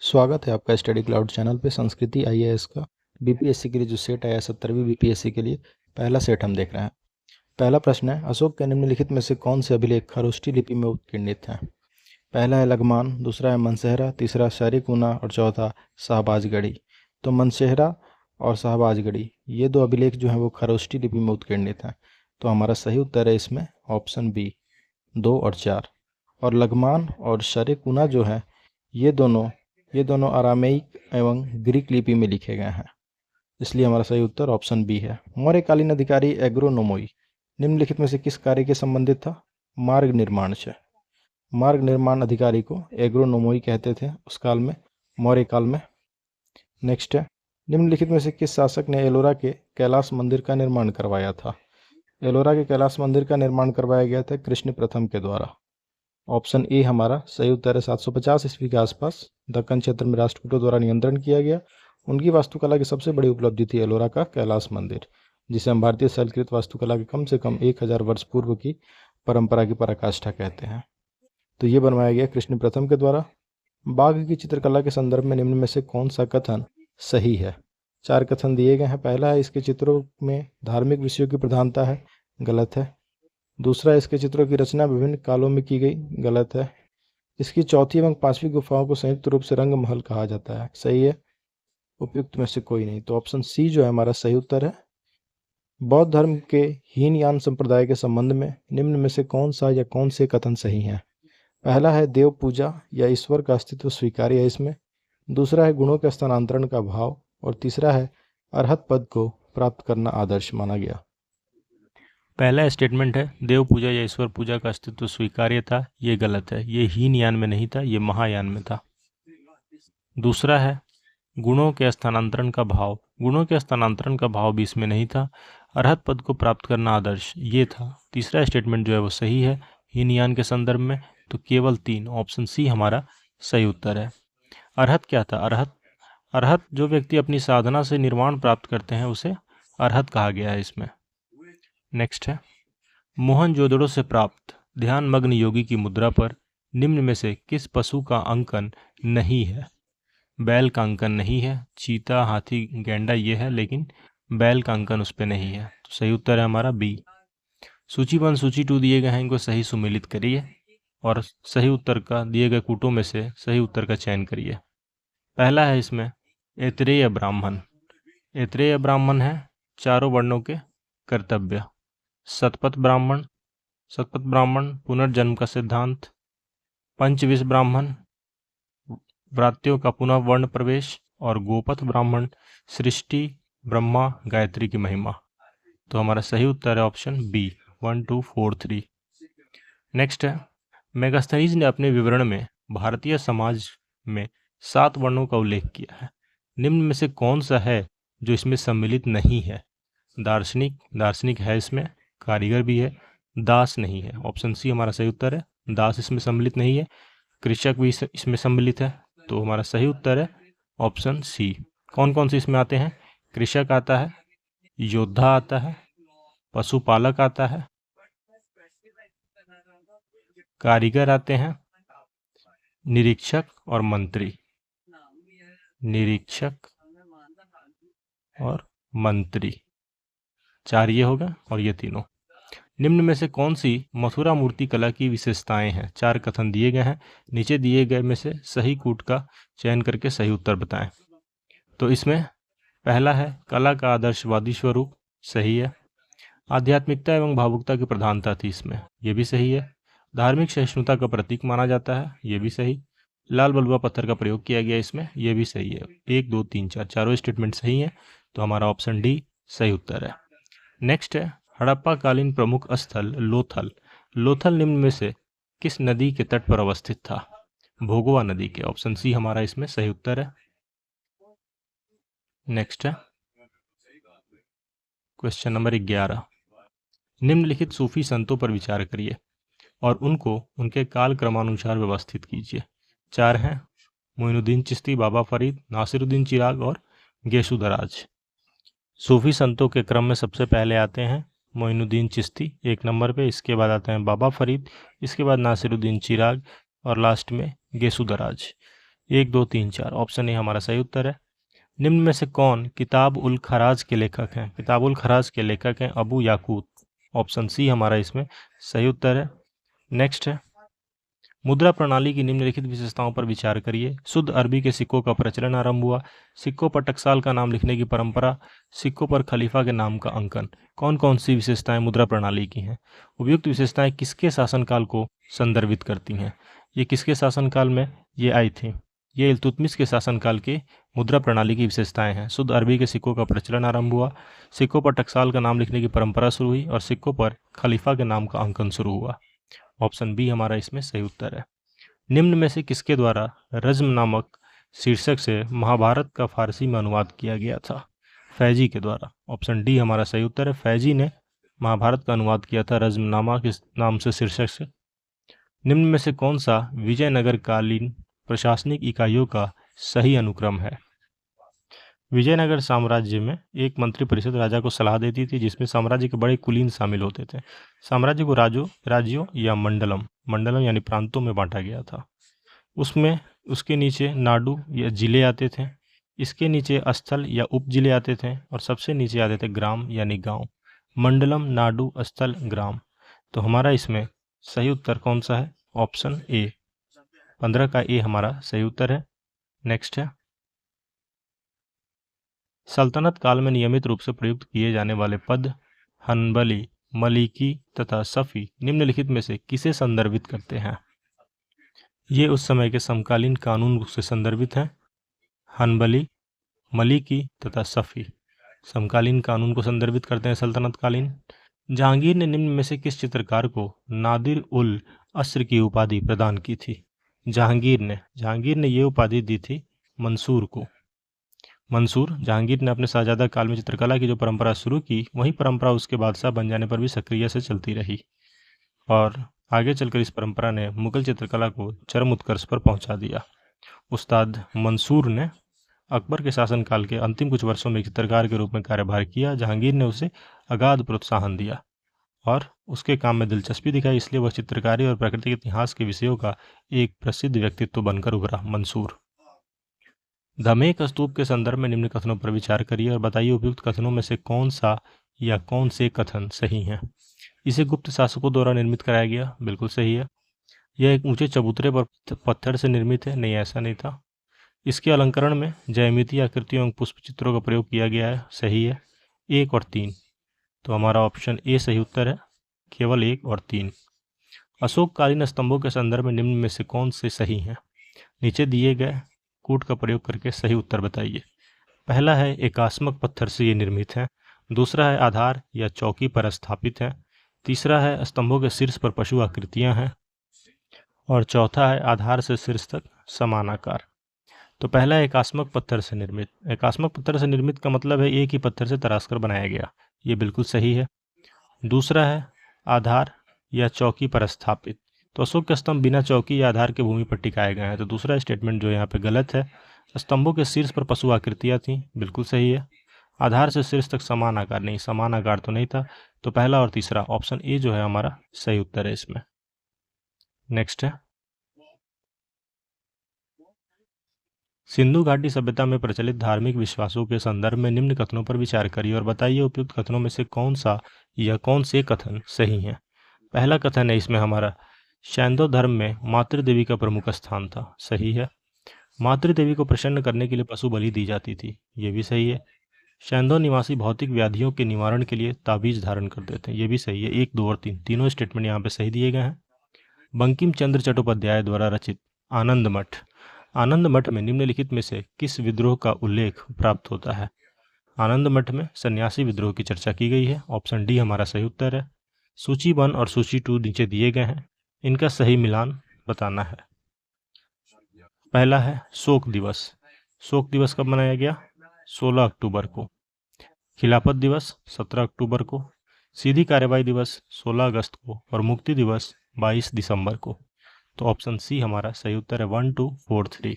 स्वागत है आपका स्टडी क्लाउड चैनल पे। संस्कृति आईएएस का बीपीएससी के लिए जो सेट आया 70वीं बीपीएससी के लिए पहला सेट हम देख रहे हैं। पहला प्रश्न है, अशोक के निम्नलिखित में से कौन से अभिलेख खरोष्ठी लिपि में उत्कीर्णित हैं? पहला है लघमान, दूसरा है मनसेहरा, तीसरा शरीकुना और चौथा शाहबाजगढ़ी। तो मनसेहरा और शाहबाजगढ़ी ये दो अभिलेख जो हैं वो खरोष्ठी लिपि में उत्कीर्णित हैं। तो हमारा सही उत्तर है इसमें ऑप्शन बी 2 और 4। और लघमान और शरीकुना जो है ये दोनों अरामेइक एवं ग्रीक लिपि में लिखे गए हैं, इसलिए हमारा सही उत्तर ऑप्शन बी है। मौर्यकालीन अधिकारी एग्रोनोमोई निम्नलिखित में से किस कार्य के संबंधित था? मार्ग निर्माण से। मार्ग निर्माण अधिकारी को एग्रोनोमोई कहते थे उस काल में, मौर्य काल में। नेक्स्ट है, निम्नलिखित में से किस शासक ने एलोरा के कैलाश मंदिर का निर्माण करवाया था? एलोरा के कैलाश मंदिर का निर्माण करवाया गया था कृष्ण प्रथम के द्वारा। ऑप्शन ए हमारा सही उत्तर है। 750 ईस्वी के आसपास दक्कन क्षेत्र में राष्ट्रकूटों द्वारा नियंत्रण किया गया। उनकी वास्तुकला की सबसे बड़ी उपलब्धि थी एलोरा का कैलाश मंदिर, जिसे हम भारतीय शैलकृत वास्तुकला के कम से कम 1000 वर्ष पूर्व की परंपरा की पराकाष्ठा कहते हैं। तो ये बनवाया गया कृष्ण प्रथम के द्वारा। बाघ की चित्रकला के संदर्भ में निम्न में से कौन सा कथन सही है? 4 कथन दिए गए हैं। पहला है, इसके चित्रों में धार्मिक विषयों की प्रधानता है, गलत है। दूसरा, इसके चित्रों की रचना विभिन्न कालों में की गई, गलत है। इसकी चौथी एवं पांचवी गुफाओं को संयुक्त रूप से रंग महल कहा जाता है, सही है। उपयुक्त में से कोई नहीं, तो ऑप्शन सी जो है हमारा सही उत्तर है। बौद्ध धर्म के हीनयान संप्रदाय के संबंध में निम्न में से कौन सा या कौन से कथन सही हैं? पहला है, देव पूजा या ईश्वर का अस्तित्व स्वीकार्य है इसमें। दूसरा है, गुणों के स्थानांतरण का भाव। और तीसरा है, अरहत पद को प्राप्त करना आदर्श माना गया। पहला स्टेटमेंट है देव पूजा या ईश्वर पूजा का अस्तित्व स्वीकार्य था, ये गलत है। ये हीनयान में नहीं था, ये महायान में था। दूसरा है गुणों के स्थानांतरण का भाव। गुणों के स्थानांतरण का भाव भी इसमें नहीं था। अरहत पद को प्राप्त करना आदर्श, ये था। तीसरा स्टेटमेंट जो है वो सही है हीनयान के संदर्भ में। तो केवल 3, ऑप्शन सी हमारा सही उत्तर है। अरहत क्या था? अरहत जो व्यक्ति अपनी साधना से निर्वाण प्राप्त करते हैं उसे अरहत कहा गया है इसमें। नेक्स्ट है, मोहनजोदड़ो से प्राप्त ध्यान मग्न योगी की मुद्रा पर निम्न में से किस पशु का अंकन नहीं है? बैल का अंकन नहीं है, चीता, हाथी, गैंडा ये है, लेकिन बैल का अंकन उस पर नहीं है। तो सही उत्तर है हमारा बी। सूची 1, सूची 2 दिए गए हैं, इनको सही सुमेलित करिए और सही उत्तर का दिए गए कूटों में से सही उत्तर का चयन करिए। पहला है इसमें ऐतरेय ब्राह्मण। ऐतरेय ब्राह्मण है चारों वर्णों के कर्तव्य। शतपथ ब्राह्मण पुनर्जन्म का सिद्धांत। पंचविश ब्राह्मण व्रात्यों का पुनः वर्ण प्रवेश। और गोपथ ब्राह्मण सृष्टि, ब्रह्मा, गायत्री की महिमा। तो हमारा सही उत्तर है ऑप्शन बी 1, 2, 4, 3। नेक्स्ट है, मेगास्थनीज ने अपने विवरण में भारतीय समाज में 7 वर्णों का उल्लेख किया है। निम्न में से कौन सा है जो इसमें सम्मिलित नहीं है? दार्शनिक है इसमें, कारीगर भी है, दास नहीं है। ऑप्शन सी हमारा सही उत्तर है, दास इसमें सम्मिलित नहीं है। कृषक भी इसमें सम्मिलित है, तो हमारा सही उत्तर है ऑप्शन सी। कौन कौन से इसमें आते हैं? कृषक आता है, योद्धा आता है, पशुपालक आता है, कारीगर आते हैं, निरीक्षक और मंत्री। निरीक्षक और मंत्री, 4 ये होगा और ये तीनों। निम्न में से कौन सी मथुरा मूर्ति कला की विशेषताएं हैं? 4 कथन दिए गए हैं, नीचे दिए गए में से सही कूट का चयन करके सही उत्तर बताएं। तो इसमें पहला है कला का आदर्शवादी स्वरूप, सही है। आध्यात्मिकता एवं भावुकता की प्रधानता थी इसमें, ये भी सही है। धार्मिक सहिष्णुता का प्रतीक माना जाता है, ये भी सही। लाल बलुआ पत्थर का प्रयोग किया गया इसमें, ये भी सही है। 1, 2, 3, 4 चारों स्टेटमेंट सही है, तो हमारा ऑप्शन डी सही उत्तर है। नेक्स्ट है, हड़प्पा कालीन प्रमुख स्थल लोथल। लोथल निम्न में से किस नदी के तट पर अवस्थित था? भोगवा नदी के। ऑप्शन सी हमारा इसमें सही उत्तर है। नेक्स्ट है क्वेश्चन नंबर 11। निम्नलिखित सूफी संतों पर विचार करिए और उनको उनके काल क्रमानुसार व्यवस्थित कीजिए। 4 हैं, मोइनुद्दीन चिश्ती, बाबा फरीद, नासिरुद्दीन चिराग और गेसु दराज। सूफी संतों के क्रम में सबसे पहले आते हैं मोइनुद्दीन चिश्ती 1 नंबर पे, इसके बाद आते हैं बाबा फरीद, इसके बाद नासिरुद्दीन चिराग और लास्ट में गेसु दराज। 1, 2, 3, 4, ऑप्शन ए हमारा सही उत्तर है। निम्न में से कौन किताब उल खराज के लेखक हैं? किताब उल खराज के लेखक हैं अबू याकूत, ऑप्शन सी हमारा इसमें सही उत्तर है। नेक्स्ट है, मुद्रा प्रणाली की निम्नलिखित विशेषताओं पर विचार करिए। शुद्ध अरबी के सिक्कों का प्रचलन आरंभ हुआ, सिक्कों पर टकसाल का नाम लिखने की परंपरा, सिक्कों पर खलीफा के नाम का अंकन। कौन कौन सी विशेषताएं मुद्रा प्रणाली की हैं? उपयुक्त विशेषताएं किसके शासनकाल को संदर्भित करती हैं? ये किसके शासनकाल में ये आई थी? ये इल्तुतमिश के शासनकाल की मुद्रा प्रणाली की विशेषताएं हैं। शुद्ध अरबी के सिक्कों का प्रचलन आरंभ हुआ, सिक्कों पर टकसाल का नाम लिखने की परंपरा शुरू हुई और सिक्कों पर खलीफा के नाम का अंकन शुरू हुआ। ऑप्शन बी हमारा इसमें सही उत्तर है। निम्न में से किसके द्वारा रज्म नामक शीर्षक से महाभारत का फारसी में अनुवाद किया गया था? फैजी के द्वारा। ऑप्शन डी हमारा सही उत्तर है। फैजी ने महाभारत का अनुवाद किया था रज्मनामा के नाम से शीर्षक से। निम्न में से कौन सा विजयनगर कालीन प्रशासनिक इकाइयों का सही अनुक्रम है? विजयनगर साम्राज्य में एक मंत्रिपरिषद राजा को सलाह देती थी, जिसमें साम्राज्य के बड़े कुलीन शामिल होते थे। साम्राज्य को राज्यों या मंडलम यानी प्रांतों में बांटा गया था। उसमें उसके नीचे नाडु या जिले आते थे, इसके नीचे स्थल या उप जिले आते थे और सबसे नीचे आते थे ग्राम यानी गांव। मंडलम, नाडु, स्थल, ग्राम। तो हमारा इसमें सही उत्तर कौन सा है? ऑप्शन ए, 15 का ए हमारा सही उत्तर है। नेक्स्ट है, सल्तनत काल में नियमित रूप से प्रयुक्त किए जाने वाले पद हनबली, मलिकी तथा सफ़ी निम्नलिखित में से किसे संदर्भित करते हैं? ये उस समय के समकालीन कानून से संदर्भित हैं। हनबली, मलिकी तथा सफ़ी समकालीन कानून को संदर्भित करते हैं सल्तनत कालीन। जहांगीर ने निम्न में से किस चित्रकार को नादिर उल अस्र की उपाधि प्रदान की थी? जहांगीर ने ये उपाधि दी थी मंसूर को। जहांगीर ने अपने शाहजादा काल में चित्रकला की जो परंपरा शुरू की, वही परंपरा उसके बादशाह बन जाने पर भी सक्रिय से चलती रही और आगे चलकर इस परंपरा ने मुगल चित्रकला को चरम उत्कर्ष पर पहुंचा दिया। उस्ताद मंसूर ने अकबर के शासनकाल के अंतिम कुछ वर्षों में चित्रकार के रूप में कार्यभार किया। जहांगीर ने उसे अगाध प्रोत्साहन दिया और उसके काम में दिलचस्पी दिखाई, इसलिए वह चित्रकारी और प्राकृतिक इतिहास के विषयों का एक प्रसिद्ध व्यक्तित्व बनकर उभरा। मंसूर। धमेक स्तूप के संदर्भ में निम्न कथनों पर विचार करिए और बताइए उपयुक्त कथनों में से कौन सा या कौन से कथन सही हैं। इसे गुप्त शासकों द्वारा निर्मित कराया गया, बिल्कुल सही है। यह एक ऊंचे चबूतरे पर पत्थर से निर्मित है, नहीं ऐसा नहीं था। इसके अलंकरण में ज्यामितीय आकृतियों एवं पुष्प चित्रों का प्रयोग किया गया है, सही है। 1 और 3, तो हमारा ऑप्शन ए सही उत्तर है, केवल 1 और 3। अशोककालीन स्तंभों के संदर्भ में निम्न में से कौन से सही हैं? नीचे दिए गए कूट का प्रयोग करके सही उत्तर बताइए। पहला है एकास्मक पत्थर से ये निर्मित है, दूसरा है आधार या चौकी पर स्थापित है, तीसरा है स्तंभों के शीर्ष पर पशु आकृतियां हैं और चौथा है आधार से शीर्ष तक समान आकार। तो पहला है एकास्मक पत्थर से निर्मित। एकास्मक पत्थर से निर्मित का मतलब है एक ही पत्थर से तराशकर बनाया गया, ये बिल्कुल सही है। दूसरा है आधार या चौकी पर स्थापित, तो अशोक के स्तंभ बिना चौकी या आधार के भूमि पर टिकाए गए हैं, तो दूसरा स्टेटमेंट जो यहाँ पे गलत है। स्तंभों के शीर्ष पर पशु आकृतियां थी, बिल्कुल सही है। आधार से शीर्ष तक समान आकार, नहीं, समान आकार तो नहीं था। तो पहला और तीसरा ऑप्शन ए जो है हमारा सही उत्तर है इसमें। नेक्स्ट है, सिंधु घाटी सभ्यता में प्रचलित धार्मिक विश्वासों के संदर्भ में निम्न कथनों पर विचार करिए और बताइए उपयुक्त कथनों में से कौन सा या कौन से कथन सही हैं। पहला कथन है इसमें हमारा, शैंदव धर्म में मातृदेवी का प्रमुख स्थान था, सही है। मातृदेवी को प्रसन्न करने के लिए पशु बलि दी जाती थी, ये भी सही है। शैंदव निवासी भौतिक व्याधियों के निवारण के लिए ताबीज धारण करते थे, ये भी सही है। 1, 2 और 3 तीनों स्टेटमेंट यहाँ पे सही दिए गए हैं। बंकिम चंद्र चट्टोपाध्याय द्वारा रचित आनंद मठ में निम्नलिखित में से किस विद्रोह का उल्लेख प्राप्त होता है? आनंद मठ में सन्यासी विद्रोह की चर्चा की गई है, ऑप्शन डी हमारा सही उत्तर है। सूची 1 और सूची 2 नीचे दिए गए हैं, इनका सही मिलान बताना है। पहला है शोक दिवस। शोक दिवस कब मनाया गया? 16 अक्टूबर को। खिलाफत दिवस 17 अक्टूबर को। सीधी कार्यवाही दिवस 16 अगस्त को और मुक्ति दिवस 22 दिसंबर को। तो ऑप्शन सी हमारा सही उत्तर है, 1, 2, 4, 3।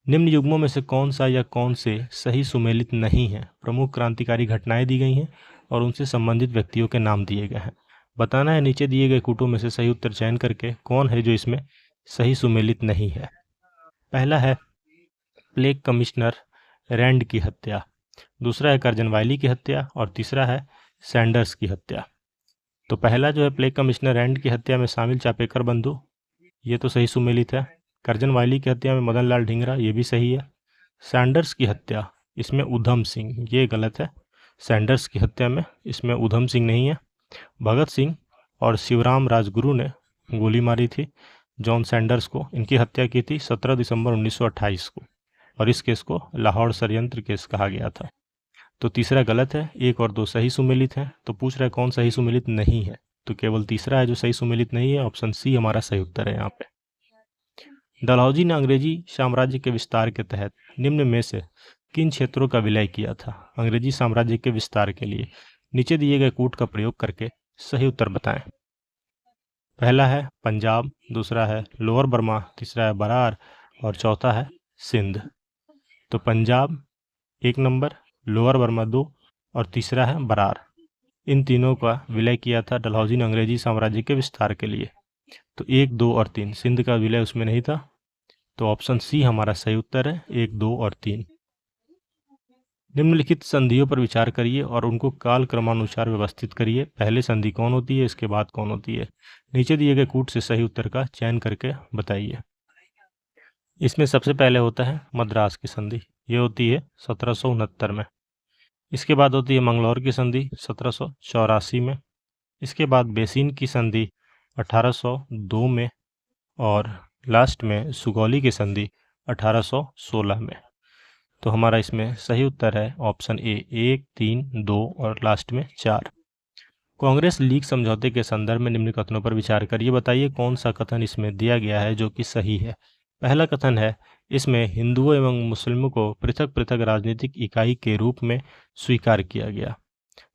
निम्न युग्मों में से कौन सा या कौन से सही सुमेलित नहीं है? प्रमुख क्रांतिकारी घटनाएं दी गई हैं और उनसे संबंधित व्यक्तियों के नाम दिए गए हैं। बताना है नीचे दिए गए कूटों में से सही उत्तर चयन करके कौन है जो इसमें सही सुमेलित नहीं है। पहला है प्लेग कमिश्नर रैंड की हत्या, दूसरा है कर्जन वायली की हत्या और तीसरा है सैंडर्स की हत्या। तो पहला जो है प्लेग कमिश्नर रैंड की हत्या में शामिल चापेकर बंधु, ये तो सही सुमेलित है। कर्जन वायली की हत्या में मदन लाल ढींगरा, ये भी सही है। सैंडर्स की हत्या इसमें उधम सिंह, ये गलत है। सैंडर्स की हत्या में इसमें उधम सिंह नहीं है। भगत सिंह और शिवराम राजगुरु ने गोली मारी थी जॉन सैंडर्स को। इनकी हत्या की थी 17 दिसंबर 1928 को और इस केस को लाहौर षड्यंत्र केस कहा गया था। तो तीसरा गलत है, 1 और 2 सही सुमेलित है। तो पूछ रहा है कौन सही सुमेलित नहीं है, तो केवल तीसरा है जो सही सुमेलित नहीं है। ऑप्शन सी हमारा सही उत्तर है यहाँ पे। डलहौजी ने अंग्रेजी साम्राज्य के विस्तार के तहत निम्न में से किन क्षेत्रों का विलय किया था? अंग्रेजी साम्राज्य के विस्तार के लिए नीचे दिए गए कूट का प्रयोग करके सही उत्तर बताएं। पहला है पंजाब, दूसरा है लोअर बर्मा, तीसरा है बरार और चौथा है सिंध। तो पंजाब 1 नंबर, लोअर बर्मा 2 और तीसरा है बरार। इन तीनों का विलय किया था डलहौजी ने अंग्रेजी साम्राज्य के विस्तार के लिए। तो 1, 2 और 3, सिंध का विलय उसमें नहीं था। तो ऑप्शन सी हमारा सही उत्तर है, 1, 2 और 3। निम्नलिखित संधियों पर विचार करिए और उनको काल क्रमानुसार व्यवस्थित करिए। पहले संधि कौन होती है, इसके बाद कौन होती है। नीचे दिए गए कूट से सही उत्तर का चयन करके बताइए। इसमें सबसे पहले होता है मद्रास की संधि, ये होती है 1769 में। इसके बाद होती है मंगलौर की संधि 1784 में। इसके बाद बेसिन की संधि 1802 में और लास्ट में सुगौली की संधि 1816 में। तो हमारा इसमें सही उत्तर है ऑप्शन ए, 1, 3, 2 और लास्ट में 4। कांग्रेस लीग समझौते के संदर्भ में निम्न कथनों पर विचार करिए। बताइए कौन सा कथन इसमें दिया गया है जो कि सही है। पहला कथन है इसमें हिंदुओं एवं मुस्लिमों को पृथक पृथक राजनीतिक इकाई के रूप में स्वीकार किया गया।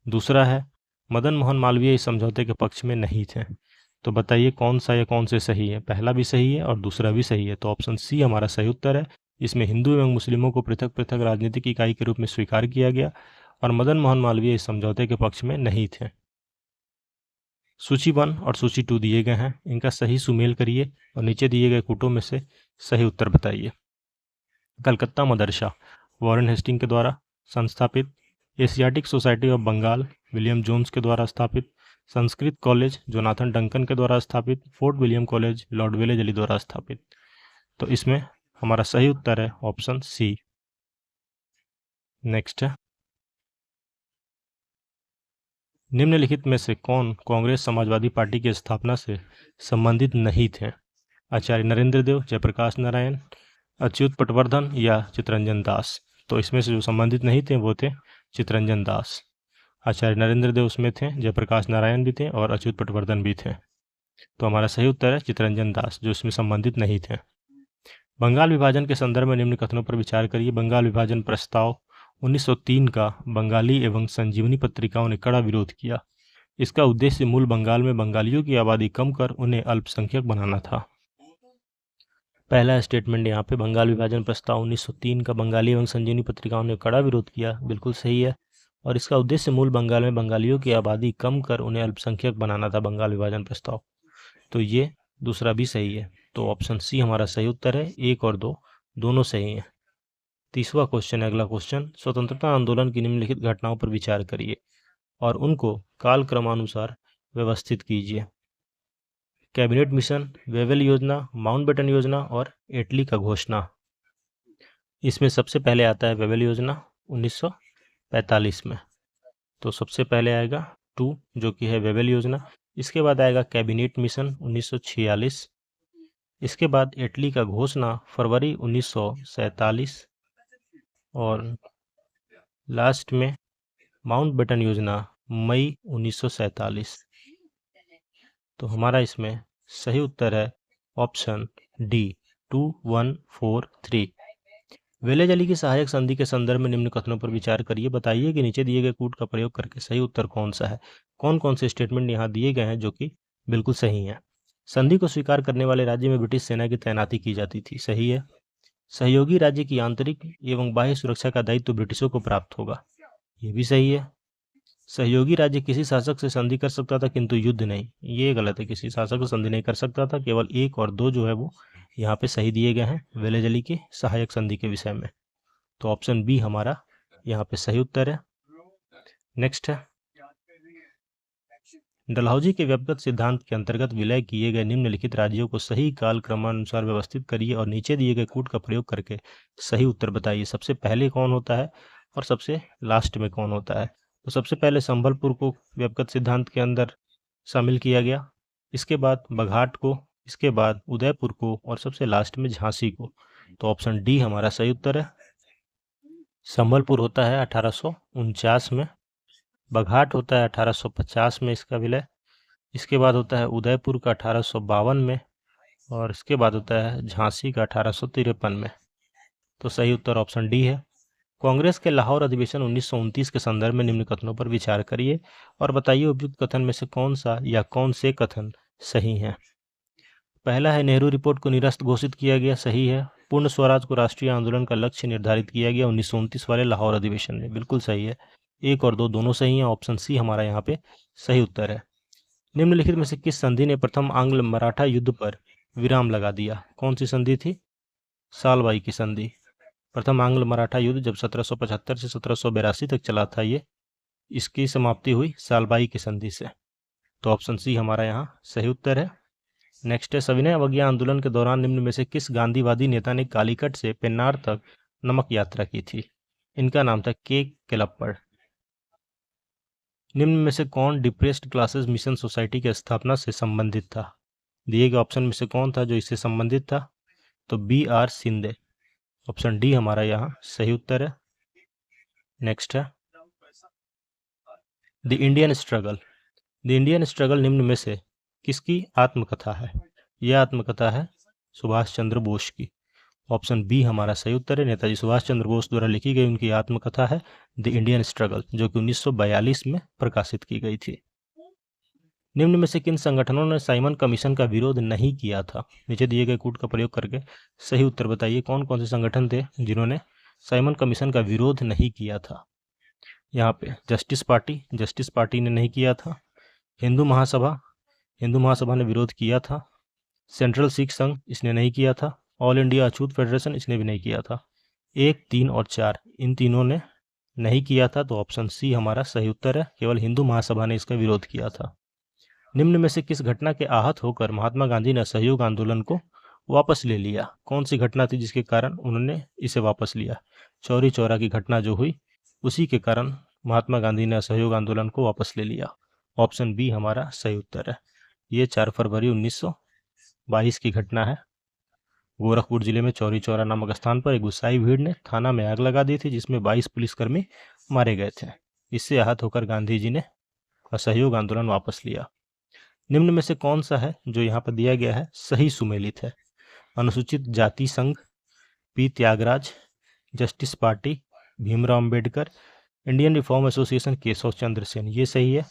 दूसरा है मदन मोहन मालवीय इस समझौते के पक्ष में नहीं थे। तो बताइए कौन सा या कौन से सही है। पहला भी सही है और दूसरा भी सही है। तो ऑप्शन सी हमारा सही उत्तर है। इसमें हिंदू एवं मुस्लिमों को पृथक पृथक राजनीतिक इकाई के रूप में स्वीकार किया गया और मदन मोहन मालवीय इस समझौते के पक्ष में नहीं थे। सूची 1 और सूची 2 दिए गए हैं, इनका सही सुमेल करिए और नीचे दिए गए कूटों में से सही उत्तर बताइए। कलकत्ता मदरसा वॉरेन हेस्टिंग के द्वारा संस्थापित। Asiatic Society of Bengal William Jones के द्वारा स्थापित। संस्कृत कॉलेज जोनाथन डंकन के द्वारा स्थापित। Fort William college Lord Wellesley द्वारा स्थापित। तो इसमें हमारा सही उत्तर है ऑप्शन सी। नेक्स्ट है निम्नलिखित में से कौन कांग्रेस समाजवादी पार्टी की स्थापना से संबंधित नहीं थे? आचार्य नरेंद्र देव, जयप्रकाश नारायण, अच्युत पटवर्धन या चितरंजन दास। तो इसमें से जो संबंधित नहीं थे वो थे चितरंजन दास। आचार्य नरेंद्र देव उसमें थे, जयप्रकाश नारायण भी थे और अच्युत पटवर्धन भी थे। तो हमारा सही उत्तर है चितरंजन दास, जो इसमें संबंधित नहीं थे। बंगाल विभाजन के संदर्भ में निम्न कथनों पर विचार करिए। बंगाल विभाजन प्रस्ताव 1903 का बंगाली एवं संजीवनी पत्रिकाओं ने कड़ा विरोध किया। इसका उद्देश्य मूल बंगाल में बंगालियों की आबादी कम कर उन्हें अल्पसंख्यक बनाना था। पहला स्टेटमेंट यहाँ पे बंगाल विभाजन प्रस्ताव 1903 का बंगाली एवं संजीवनी पत्रिकाओं ने कड़ा विरोध किया, बिल्कुल सही है। और इसका उद्देश्य मूल बंगाल में बंगालियों की आबादी कम कर उन्हें अल्पसंख्यक बनाना था, बंगाल विभाजन प्रस्ताव। तो ये दूसरा भी सही है। तो ऑप्शन सी हमारा सही उत्तर है। 1 और 2 दोनों सही हैं। तीसरा क्वेश्चन है, अगला क्वेश्चन, स्वतंत्रता आंदोलन की निम्नलिखित घटनाओं पर विचार करिए और उनको काल क्रमानुसार व्यवस्थित कीजिए। कैबिनेट मिशन, वेवेल योजना, माउंटबेटन योजना और एटली का घोषणा। इसमें सबसे पहले आता है वेवेल योजना 1945 में। तो सबसे पहले आएगा 2 जो कि है वेवेल योजना। इसके बाद आएगा कैबिनेट मिशन 1946। इसके बाद एटली का घोषणा फरवरी 1947 और लास्ट में माउंटबेटन योजना मई 1947। तो हमारा इसमें सही उत्तर है ऑप्शन डी 2, 1, 4, 3। वेलेजली की सहायक संधि के संदर्भ में निम्न कथनों पर विचार करिए। बताइए कि नीचे दिए गए कूट का प्रयोग करके सही उत्तर कौन सा है। कौन कौन से स्टेटमेंट यहाँ दिए गए हैं जो कि बिल्कुल सही हैं। संधि को स्वीकार करने वाले राज्य में ब्रिटिश सेना की तैनाती की जाती थी, सही है। सहयोगी राज्य की आंतरिक एवं बाह्य सुरक्षा का दायित्व ब्रिटिशों को प्राप्त होगा, ये भी सही है। सहयोगी राज्य किसी शासक से संधि कर सकता था किंतु युद्ध नहीं, ये गलत है। किसी शासक से संधि नहीं कर सकता था, केवल 1 और 2 जो है वो यहाँ पे सही दिए गए हैं वेलेजली के सहायक संधि के विषय में। तो ऑप्शन बी हमारा यहाँ पे सही उत्तर है। नेक्स्ट है, डलहौजी के व्यक्तिगत सिद्धांत के अंतर्गत विलय किए गए निम्नलिखित राज्यों को सही काल क्रमानुसार व्यवस्थित करिए और नीचे दिए गए कूट का प्रयोग करके सही उत्तर बताइए। सबसे पहले कौन होता है और सबसे लास्ट में कौन होता है? तो सबसे पहले संबलपुर को व्यक्तिगत सिद्धांत के अंदर शामिल किया गया, इसके बाद बघाट को, इसके बाद उदयपुर को और सबसे लास्ट में झांसी को। तो ऑप्शन डी हमारा सही उत्तर है। संबलपुर होता है 1849 में, बघाट होता है 1850 में इसका विलय, इसके बाद होता है उदयपुर का 1852 में और इसके बाद होता है झांसी का 1853 में। तो सही उत्तर ऑप्शन डी है। कांग्रेस के लाहौर अधिवेशन 1929 के संदर्भ में निम्न कथनों पर विचार करिए और बताइए उपयुक्त कथन में से कौन सा या कौन से कथन सही हैं। पहला है, नेहरू रिपोर्ट को निरस्त घोषित किया गया, सही है। पूर्ण स्वराज को राष्ट्रीय आंदोलन का लक्ष्य निर्धारित किया गया 1929 वाले लाहौर अधिवेशन में, बिल्कुल सही है। 1 और 2 दोनों सही हैं, ऑप्शन सी हमारा यहाँ पे सही उत्तर है। निम्नलिखित में से किस संधि ने प्रथम आंग्ल मराठा युद्ध पर विराम लगा दिया? कौन सी संधि थी? सालबाई की संधि। प्रथम आंग्ल मराठा युद्ध जब 1775 से 1782 तक चला था, ये इसकी समाप्ति हुई सालबाई की संधि से। तो ऑप्शन सी हमारा यहाँ सही उत्तर है। नेक्स्ट है, सविनय अवज्ञा आंदोलन के दौरान निम्न में से किस गांधीवादी नेता ने कालीकट से पेन्नार तक नमक यात्रा की थी? इनका नाम था के केलप्पड़। निम्न में से कौन डिप्रेस्ड क्लासेस मिशन सोसाइटी की स्थापना से संबंधित था? दिए गए ऑप्शन में से कौन था जो इससे संबंधित था? तो B R Shinde. Option D हमारा यहाँ सही उत्तर है। नेक्स्ट है, the Indian struggle. The Indian struggle निम्न में से किसकी आत्मकथा है? यह आत्मकथा है सुभाष चंद्र बोस की। ऑप्शन बी हमारा सही उत्तर है। नेताजी सुभाष चंद्र बोस द्वारा लिखी गई उनकी आत्मकथा है द इंडियन स्ट्रगल, जो कि 1942 में प्रकाशित की गई थी। निम्न में से किन संगठनों ने साइमन कमीशन का विरोध नहीं किया था? नीचे दिए गए कूट का प्रयोग करके सही उत्तर बताइए। कौन कौन से संगठन थे जिन्होंने साइमन कमीशन का विरोध नहीं किया था? यहाँ पे जस्टिस पार्टी ने नहीं किया था। हिंदू महासभा ने विरोध किया था। सेंट्रल सिख संघ, इसने नहीं किया था। ऑल इंडिया अछूत फेडरेशन, इसने भी नहीं किया था। 1, 3 और 4 इन तीनों ने नहीं किया था। तो ऑप्शन सी हमारा सही उत्तर है। केवल हिंदू महासभा ने इसका विरोध किया था। निम्न में से किस घटना के आहत होकर महात्मा गांधी ने असहयोग आंदोलन को वापस ले लिया? कौन सी घटना थी जिसके कारण उन्होंने इसे वापस लिया? चौरी चौरा की घटना जो हुई, उसी के कारण महात्मा गांधी ने असहयोग आंदोलन को वापस ले लिया। ऑप्शन बी हमारा सही उत्तर है। ये 4 फरवरी 1922 की घटना है। गोरखपुर जिले में चौरी चौरा नामक स्थान पर एक गुस्साई भीड़ ने थाना में आग लगा दी थी, जिसमें 22 पुलिसकर्मी मारे गए थे। इससे आहत होकर गांधी जी ने असहयोग आंदोलन वापस लिया। निम्न में से कौन सा है जो यहाँ पर दिया गया है सही सुमेलित है? अनुसूचित जाति संघ, P Tyagaraj, Justice Party, Bhimrao Ambedkar, Indian Reform Association, Keshav Chandra Sen, ये सही है।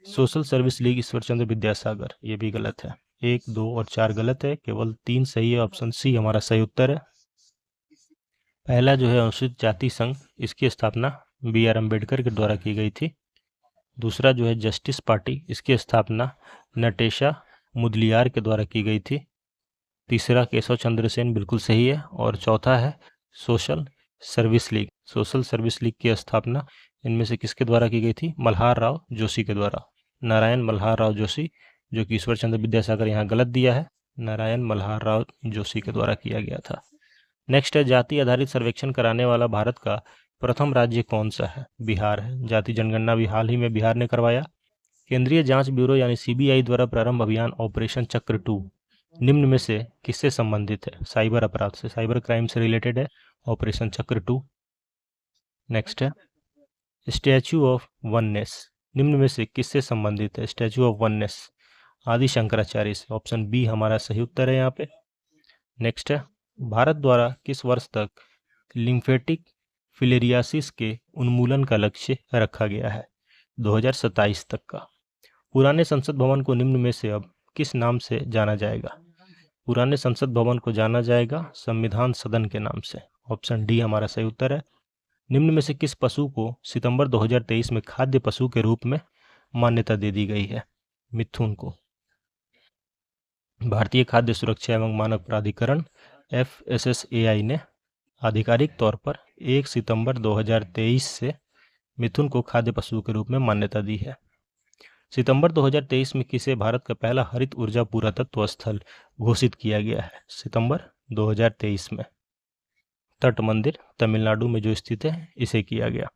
Social Service League, Ishwar Chandra Vidyasagar, ये भी गलत है। 1, 2 और 4 गलत है, केवल 3 सही है। ऑप्शन सी हमारा सही उत्तर है। पहला जो है अनुसूचित जाति संघ, इसकी स्थापना बी आर अम्बेडकर के द्वारा की गई थी। दूसरा जो है जस्टिस पार्टी, इसकी स्थापना नटेशा मुदलियार के द्वारा की गई थी। तीसरा केशव चंद्र सेन, बिल्कुल सही है। और चौथा है सोशल सर्विस लीग की स्थापना इनमें से किसके द्वारा की गई थी? मल्हार राव जोशी के द्वारा, नारायण मल्हार राव जोशी, जो कि ईश्वर चंद्र विद्यासागर यहाँ गलत दिया है, नारायण मल्हार राव जोशी के द्वारा किया गया था। नेक्स्ट है, जाति आधारित सर्वेक्षण कराने वाला भारत का प्रथम राज्य कौन सा है? बिहार है। जाति जनगणना भी हाल ही में बिहार ने करवाया। केंद्रीय जांच ब्यूरो यानी सीबीआई द्वारा प्रारंभ अभियान ऑपरेशन चक्र 2 निम्न में से किससे संबंधित है? साइबर अपराध से, साइबर क्राइम से रिलेटेड है ऑपरेशन चक्र 2। नेक्स्ट है, स्टैच्यू ऑफ वननेस निम्न में से किससे संबंधित है? स्टैच्यू ऑफ वननेस आदि शंकराचार्य से। ऑप्शन बी हमारा सही उत्तर है यहाँ पे। नेक्स्ट है, भारत द्वारा किस वर्ष तक लिम्फेटिक फिलेरियासिस के उन्मूलन का लक्ष्य रखा गया है? 2027 तक का। पुराने संसद भवन को निम्न में से अब किस नाम से जाना जाएगा? पुराने संसद भवन को जाना जाएगा संविधान सदन के नाम से। ऑप्शन डी हमारा सही उत्तर है। निम्न में से किस पशु को सितंबर 2023 में खाद्य पशु के रूप में मान्यता दे दी गई है? मिथुन को। भारतीय खाद्य सुरक्षा एवं मानक प्राधिकरण FSSAI ने आधिकारिक तौर पर 1 सितंबर 2023 से मिथुन को खाद्य पशु के रूप में मान्यता दी है। सितंबर 2023 में किसे भारत का पहला हरित ऊर्जा पुरातत्व स्थल घोषित किया गया है? सितंबर 2023 में तट मंदिर तमिलनाडु में जो स्थित है, इसे किया गया।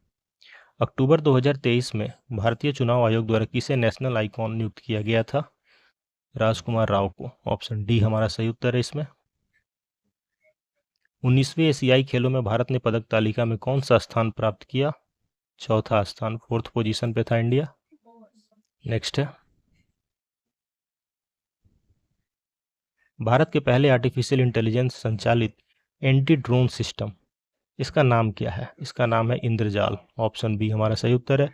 अक्टूबर 2023 में भारतीय चुनाव आयोग द्वारा किसे नेशनल आइकॉन नियुक्त किया गया था? राजकुमार राव को। ऑप्शन डी हमारा सही उत्तर है इसमें। 19वीं एशियाई खेलों में भारत ने पदक तालिका में कौन सा स्थान प्राप्त किया? चौथा स्थान, 4th पोजीशन पे था इंडिया। नेक्स्ट है, भारत के पहले आर्टिफिशियल इंटेलिजेंस संचालित एंटी ड्रोन सिस्टम, इसका नाम क्या है? इसका नाम है इंद्रजाल। ऑप्शन बी हमारा सही उत्तर है।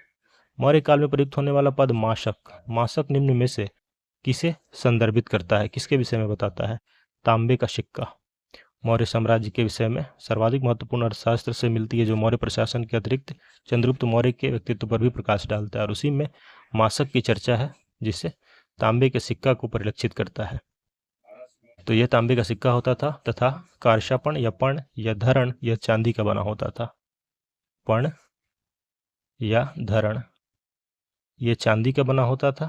मौर्य काल में प्रयुक्त होने वाला पद माशक, माशक निम्न में से किसे संदर्भित करता है, किसके विषय में बताता है? तांबे का सिक्का। मौर्य साम्राज्य के विषय में सर्वाधिक महत्वपूर्ण अर्थशास्त्र से मिलती है, जो मौर्य प्रशासन के अतिरिक्त चंद्रगुप्त मौर्य के व्यक्तित्व पर भी प्रकाश डालता है, और उसी में माशक की चर्चा है, जिससे तांबे के सिक्का को परिलक्षित करता है। तो यह तांबे का सिक्का होता था तथा कारशापण या पण या धरण यह चांदी का बना होता था। पण या धरण ये चांदी का बना होता था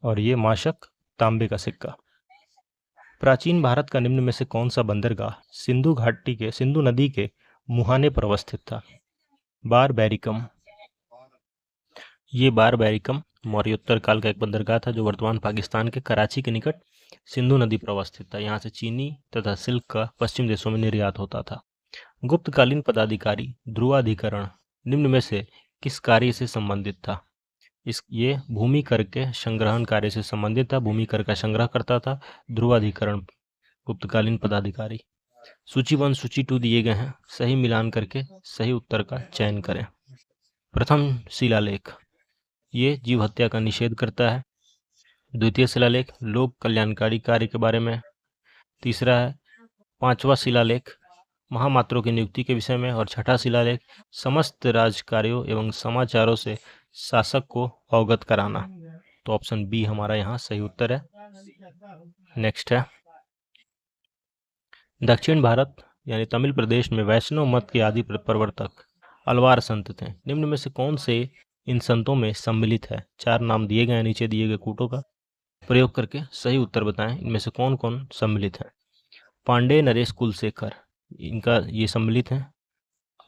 और ये माशक तांबे का सिक्का। प्राचीन भारत का निम्न में से कौन सा बंदरगाह सिंधु नदी के मुहाने पर अवस्थित था? बारबैरिकम। ये बारबैरिकम मौर्योत्तर काल का एक बंदरगाह था, जो वर्तमान पाकिस्तान के कराची के निकट सिंधु नदी पर अवस्थित था। यहाँ से चीनी तथा सिल्क का पश्चिम देशों में निर्यात होता था। गुप्तकालीन पदाधिकारी ध्रुवाधिकरण निम्न में से किस कार्य से संबंधित था? ये भूमि कर के संग्रहण कार्य से संबंधित था। भूमि कर का संग्रह करता था ध्रुवाधिकरण गुप्तकालीन पदाधिकारी। सूची 1 सूची 2 दिए गए हैं, सही मिलान करके सही उत्तर का चयन करें। प्रथम शिलालेख ये जीव हत्या का निषेध करता है। द्वितीय शिलालेख लोक कल्याणकारी कार्य के बारे में। तीसरा है 5वां शिलालेख महामात्रों की नियुक्ति के विषय में। और 6ठा शिलालेख समस्त राज कार्यों एवं समाचारों से शासक को अवगत कराना। तो ऑप्शन बी हमारा यहाँ सही उत्तर है। नेक्स्ट है, दक्षिण भारत यानी तमिल प्रदेश में वैष्णव मत के आदि प्रवर्तक अलवार संत थे। निम्न में से कौन से इन संतों में सम्मिलित है? 4 नाम दिए गए हैं नीचे दिए गए कूटों का प्रयोग करके सही उत्तर बताएं, इनमें से कौन कौन सम्मिलित है? पांडे नरेश कुलशेखर, इनका ये सम्मिलित है।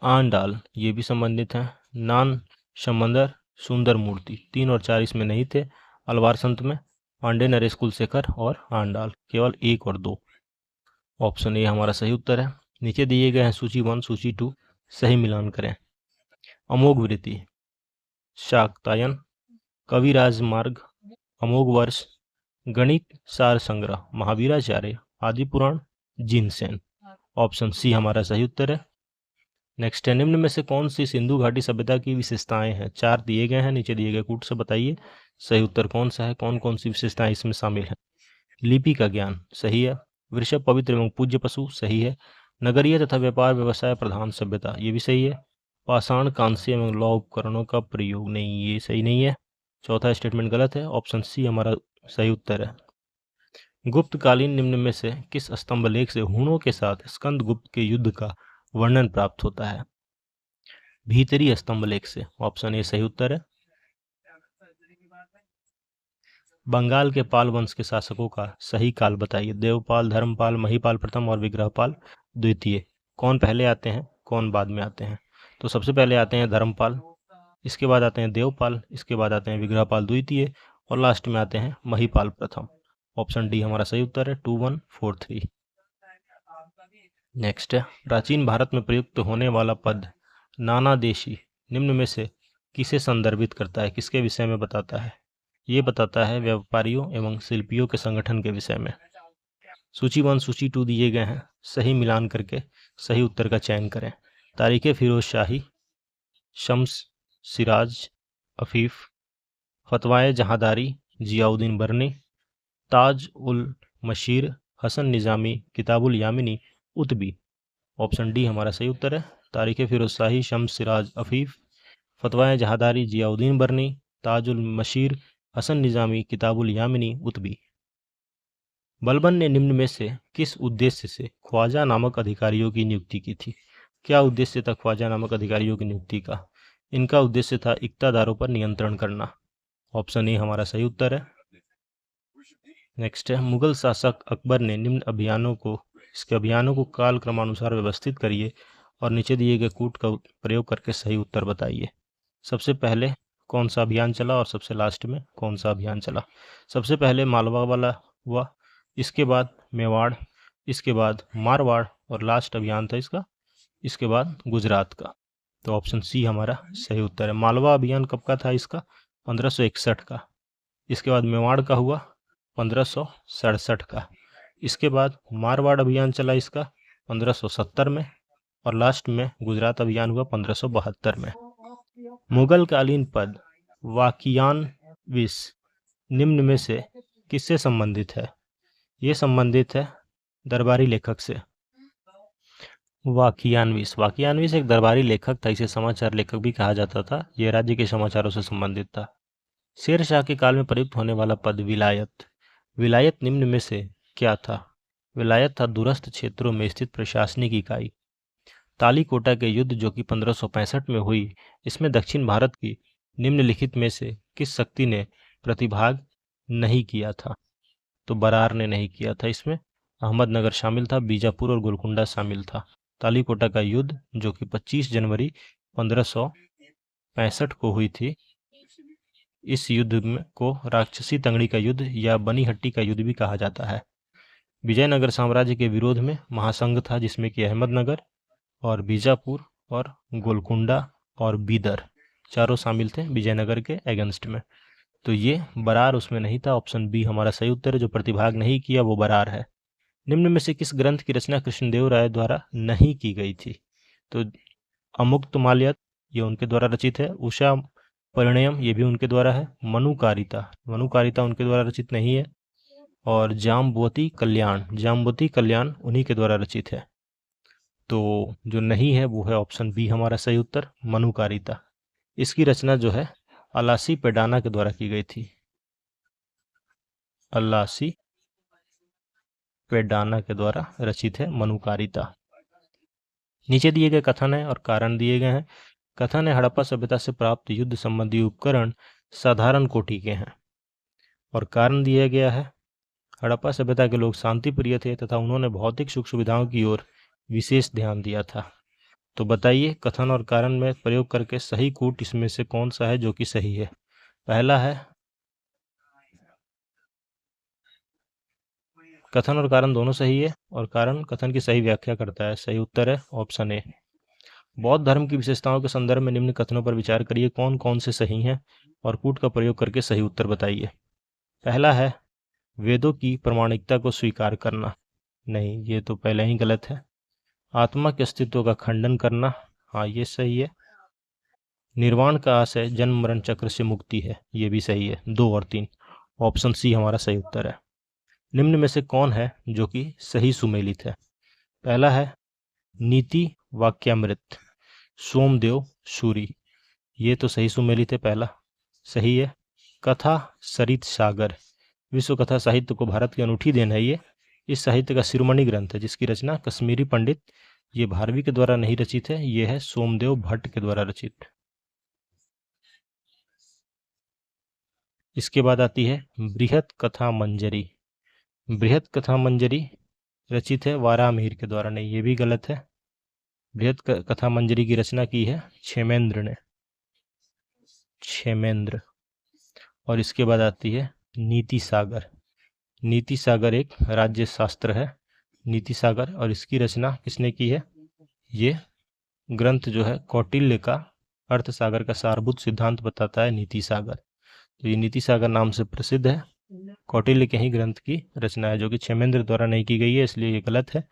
आंडाल ये भी संबंधित है। नान समंदर सुंदर मूर्ति 3 और 4 इसमें नहीं थे। अलवार संत में पांडे नरेश कुलशेखर और आंडाल, केवल 1 और 2। ऑप्शन ए हमारा सही उत्तर है। नीचे दिए गए हैं सूची 1 सूची 2, सही मिलान करें। अमोघ वृत्ति, शाक्तायन, कविराज मार्ग, अमोघ वर्ष, गणित सार संग्रह, महावीराचार्य, आदि पुराण, जिनसेन। ऑप्शन सी हमारा सही उत्तर है। नेक्स्ट है, निम्न में से कौन सी सिंधु घाटी सभ्यता की विशेषताएं हैं? 4 दिए गए हैं, नीचे दिए गए कूट से बताइए सही उत्तर कौन सा है, कौन कौन सी विशेषताएं इसमें शामिल है। लिपि का ज्ञान सही है। वृषभ पवित्र एवं पूज्य पशु सही है। नगरीय तथा व्यापार व्यवसाय प्रधान सभ्यता ये भी सही है। पाषाण कांस्य एवं लौह उपकरणों का प्रयोग नहीं, ये सही नहीं है। चौथा स्टेटमेंट गलत है। ऑप्शन सी हमारा सही उत्तर है। गुप्तकालीन निम्न में से किस स्तंभ लेख से हुणों के साथ स्कंदगुप्त के युद्ध का वर्णन प्राप्त होता है? भीतरी स्तंभ लेख से। ऑप्शन ए सही उत्तर है। बंगाल के पाल वंश के शासकों का सही काल बताइए। देवपाल, धर्मपाल, महिपाल प्रथम और विग्रहपाल द्वितीय। कौन पहले आते हैं, कौन बाद में आते हैं? तो सबसे पहले आते हैं धर्मपाल, इसके बाद आते हैं देवपाल, इसके बाद आते हैं विग्रहपाल द्वितीय और लास्ट में आते हैं महिपाल प्रथम। ऑप्शन डी हमारा सही उत्तर है। 2143। नेक्स्ट है, प्राचीन भारत में प्रयुक्त होने वाला पद नानादेशी निम्न में से किसे संदर्भित करता है, किसके विषय में बताता है? ये बताता है व्यापारियों एवं शिल्पियों के संगठन के विषय में। सूची 1 सूची 2 दिए गए हैं, सही मिलान करके सही उत्तर का चयन करें। तारीखे फिरोज शाही, शम्स सिराज अफीफ, फतवाए जहादारी जियाउद्दीन बरनी, ताज उल मशीर हसन निज़ामी, किताबुल यामिनी उतबी। ऑप्शन डी हमारा सही उत्तर है। तारीख फिरोजशाही शम्स सिराज अफीफ, फतवाए जहादारी जियाउद्दीन बरनी, ताजुल मशीर हसन निज़ामी, किताबुल यामिनी उतबी। बलबन ने निम्न में से किस उद्देश्य से ख्वाजा नामक अधिकारियों की नियुक्ति की थी? क्या उद्देश्य था ख्वाजा नामक अधिकारियों की नियुक्ति का? इनका उद्देश्य था इक्तादारों पर नियंत्रण करना। ऑप्शन ए हमारा सही उत्तर है। नेक्स्ट है, मुगल शासक अकबर ने निम्न अभियानों को काल क्रमानुसार व्यवस्थित करिए और नीचे दिए गए कूट का प्रयोग करके सही उत्तर बताइए। सबसे पहले कौन सा अभियान चला और सबसे लास्ट में कौन सा अभियान चला? सबसे पहले मालवा वाला हुआ, इसके बाद मेवाड़, इसके बाद मारवाड़ और लास्ट अभियान था इसके बाद गुजरात का। तो ऑप्शन सी हमारा सही उत्तर है। मालवा अभियान कब का था इसका? 1561 का। इसके बाद मेवाड़ का हुआ 1567 का। इसके बाद मारवाड़ अभियान चला इसका 1570 में और लास्ट में गुजरात अभियान हुआ 1572 में। मुगल कालीन पद वाकियानविस निम्न में से किससे संबंधित है? ये संबंधित है दरबारी लेखक से। वाकियानविस एक दरबारी लेखक था, इसे समाचार लेखक भी कहा जाता था। यह राज्य के समाचारों से संबंधित था। शेर शाह के काल में प्रयुक्त होने वाला पद विलायत निम्न में से क्या था? विलायत था दूरस्थ क्षेत्रों में स्थित प्रशासनिक इकाई। तालीकोटा के युद्ध जो कि 1565 में हुई, इसमें दक्षिण भारत की निम्नलिखित में से किस शक्ति ने प्रतिभाग नहीं किया था? तो बरार ने नहीं किया था। इसमें अहमदनगर शामिल था, बीजापुर और गोलकुंडा शामिल था। तालीकोटा का युद्ध जो कि 25 जनवरी 1565 को हुई थी, इस युद्ध को राक्षसी तंगड़ी का युद्ध या बनीहट्टी का युद्ध भी कहा जाता है। विजयनगर साम्राज्य के विरोध में महासंघ था, जिसमें कि अहमदनगर और बीजापुर और गोलकुंडा और बीदर चारों शामिल थे विजयनगर के अगेंस्ट में। तो ये बरार उसमें नहीं था। ऑप्शन बी हमारा सही उत्तर है। जो प्रतिभाग नहीं किया वो बरार है। निम्न में से किस ग्रंथ की रचना कृष्णदेव राय द्वारा नहीं की गई थी? तो अमुक्तमाल्यद ये उनके द्वारा रचित है। उषा परिणयम ये भी उनके द्वारा है। मनुकारिता उनके द्वारा रचित नहीं है। और जाम्बवती कल्याण उन्हीं के द्वारा रचित है। तो जो नहीं है वो है ऑप्शन बी हमारा सही उत्तर, मनुकारिता। इसकी रचना जो है अलासी पेडाना के द्वारा की गई थी। अलासी पेडाना के द्वारा रचित है मनुकारिता। नीचे दिए गए कथन है और कारण दिए गए हैं। कथन है, हड़प्पा सभ्यता से प्राप्त युद्ध संबंधी उपकरण साधारण कोटि के हैं। और कारण दिया गया है, हड़प्पा सभ्यता के लोग शांति प्रिय थे तथा उन्होंने भौतिक सुख सुविधाओं की ओर विशेष ध्यान दिया था। तो बताइए कथन और कारण में प्रयोग करके सही कूट इसमें से कौन सा है जो कि सही है? पहला है, कथन और कारण दोनों सही है और कारण कथन की सही व्याख्या करता है। सही उत्तर है ऑप्शन ए। बौद्ध धर्म की विशेषताओं के संदर्भ में निम्न कथनों पर विचार करिए, कौन कौन से सही हैं और कूट का प्रयोग करके सही उत्तर बताइए। पहला है, वेदों की प्रामाणिकता को स्वीकार करना। नहीं, ये तो पहले ही गलत है। आत्मा के अस्तित्व का खंडन करना, हाँ ये सही है। निर्वाण का आशय जन्म मरण चक्र से मुक्ति है, ये भी सही है। 2 और 3, ऑप्शन सी हमारा सही उत्तर है। निम्न में से कौन है जो कि सही सुमेलित है? पहला है, नीति वाक्यामृत सोमदेव सूरी, ये तो सही सुमेलित है, पहला सही है। कथा सरित सागर, विश्व कथा साहित्य को भारत की अनूठी देन है। ये इस साहित्य का शिरोमणि ग्रंथ है जिसकी रचना कश्मीरी पंडित ये भारवी के द्वारा नहीं रचित है, ये है सोमदेव भट्ट के द्वारा रचित। इसके बाद आती है बृहत कथा मंजरी। बृहत कथा मंजरी रचित है वारामिहिर के द्वारा, नहीं ये भी गलत है। बृहत कथा मंजरी की रचना की है क्षेमेंद्र ने, क्षेमेंद्र। और इसके बाद आती है नीति सागर। नीति सागर एक राज्य शास्त्र है, नीति सागर, और इसकी रचना किसने की है? ये ग्रंथ जो है कौटिल्य का अर्थ सागर का सारभूत सिद्धांत बताता है नीति सागर। तो ये नीति सागर नाम से प्रसिद्ध है, कौटिल्य के ही ग्रंथ की रचना है जो कि क्षेमेंद्र द्वारा नहीं की गई है, इसलिए ये गलत है।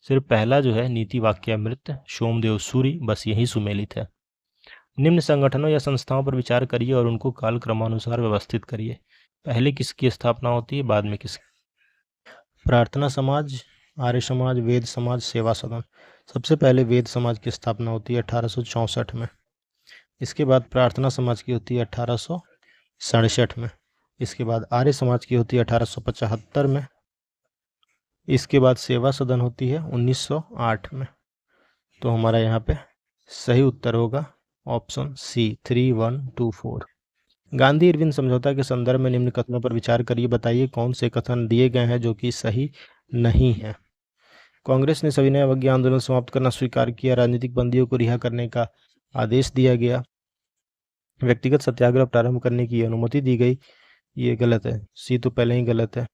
सिर्फ पहला जो है नीति वाक्यामृत सोमदेव सूरी, बस यही सुमेलित है। निम्न संगठनों या संस्थाओं पर विचार करिए और उनको काल क्रमानुसार व्यवस्थित करिए। पहले किसकी स्थापना होती है, बाद में किसकी? प्रार्थना समाज, आर्य समाज, वेद समाज, सेवा सदन। सबसे पहले वेद समाज की स्थापना होती है 1864 में। इसके बाद प्रार्थना समाज की होती है 1867 में। इसके बाद आर्य समाज की होती है 1875 में। इसके बाद सेवा सदन होती है 1908 में। तो हमारा यहाँ पे सही उत्तर होगा ऑप्शन सी 3124। गांधी इरविन समझौता के संदर्भ में निम्न कथनों पर विचार करिए, बताइए कौन से कथन दिए गए हैं जो कि सही नहीं है। कांग्रेस ने सविनय अवज्ञा आंदोलन समाप्त करना स्वीकार किया, राजनीतिक बंदियों को रिहा करने का आदेश दिया गया, व्यक्तिगत सत्याग्रह प्रारंभ करने की अनुमति दी गई। ये गलत है, सी तो पहले ही गलत है,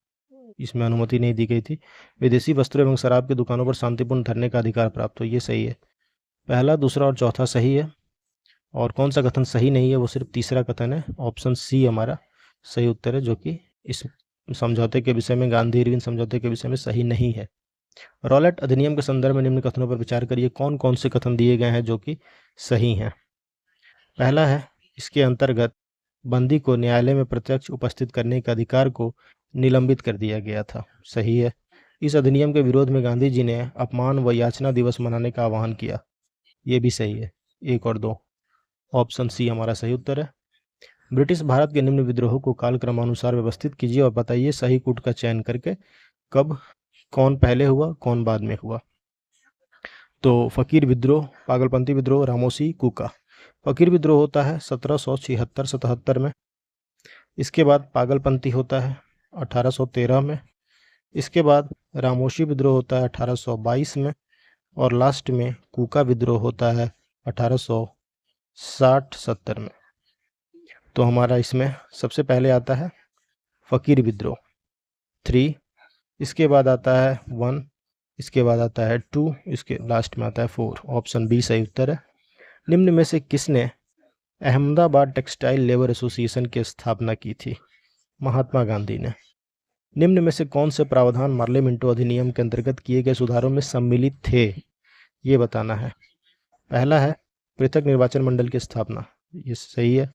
इसमें अनुमति नहीं दी गई थी। विदेशी वस्त्रों एवं शराब की दुकानों पर शांतिपूर्ण धरने का अधिकार प्राप्त हो, ये सही है। पहला, दूसरा और चौथा सही है। और कौन सा कथन सही नहीं है, वो सिर्फ तीसरा कथन है, ऑप्शन सी हमारा सही उत्तर है, जो कि इस समझौते के विषय में, गांधी इरविन समझौते के विषय में सही नहीं है। रॉलेट अधिनियम के संदर्भ में निम्न कथनों पर विचार करिए, कौन कौन से कथन दिए गए हैं जो कि सही हैं। पहला है, इसके अंतर्गत बंदी को न्यायालय में प्रत्यक्ष उपस्थित करने के अधिकार को निलंबित कर दिया गया था, सही है। इस अधिनियम के विरोध में गांधी जी ने अपमान व याचना दिवस मनाने का आह्वान किया, ये भी सही है। 1 और 2, ऑप्शन सी हमारा सही उत्तर है। ब्रिटिश भारत के निम्न विद्रोहों को कालक्रमानुसार व्यवस्थित कीजिए और बताइए सही कूट का चयन करके कब कौन पहले हुआ, कौन बाद में हुआ। तो फकीर विद्रोह, पागलपंथी विद्रोह, रामोसी, कूका। फकीर विद्रोह होता है 1776-77 में। इसके बाद पागलपंथी होता है 1813 में। इसके बाद रामोशी विद्रोह होता है 1822 में। और लास्ट में कूका विद्रोह होता है 1860-70 में। तो हमारा इसमें सबसे पहले आता है फकीर विद्रोह 3, इसके बाद आता है 1, इसके बाद आता है 2, इसके लास्ट में आता है 4। ऑप्शन बी सही उत्तर है। निम्न में से किसने अहमदाबाद टेक्सटाइल लेबर एसोसिएशन की स्थापना की थी? महात्मा गांधी ने। निम्न में से कौन से प्रावधान मार्ले मिंटो अधिनियम के अंतर्गत किए गए सुधारों में सम्मिलित थे, ये बताना है। पहला है पृथक निर्वाचन मंडल की स्थापना, ये सही है।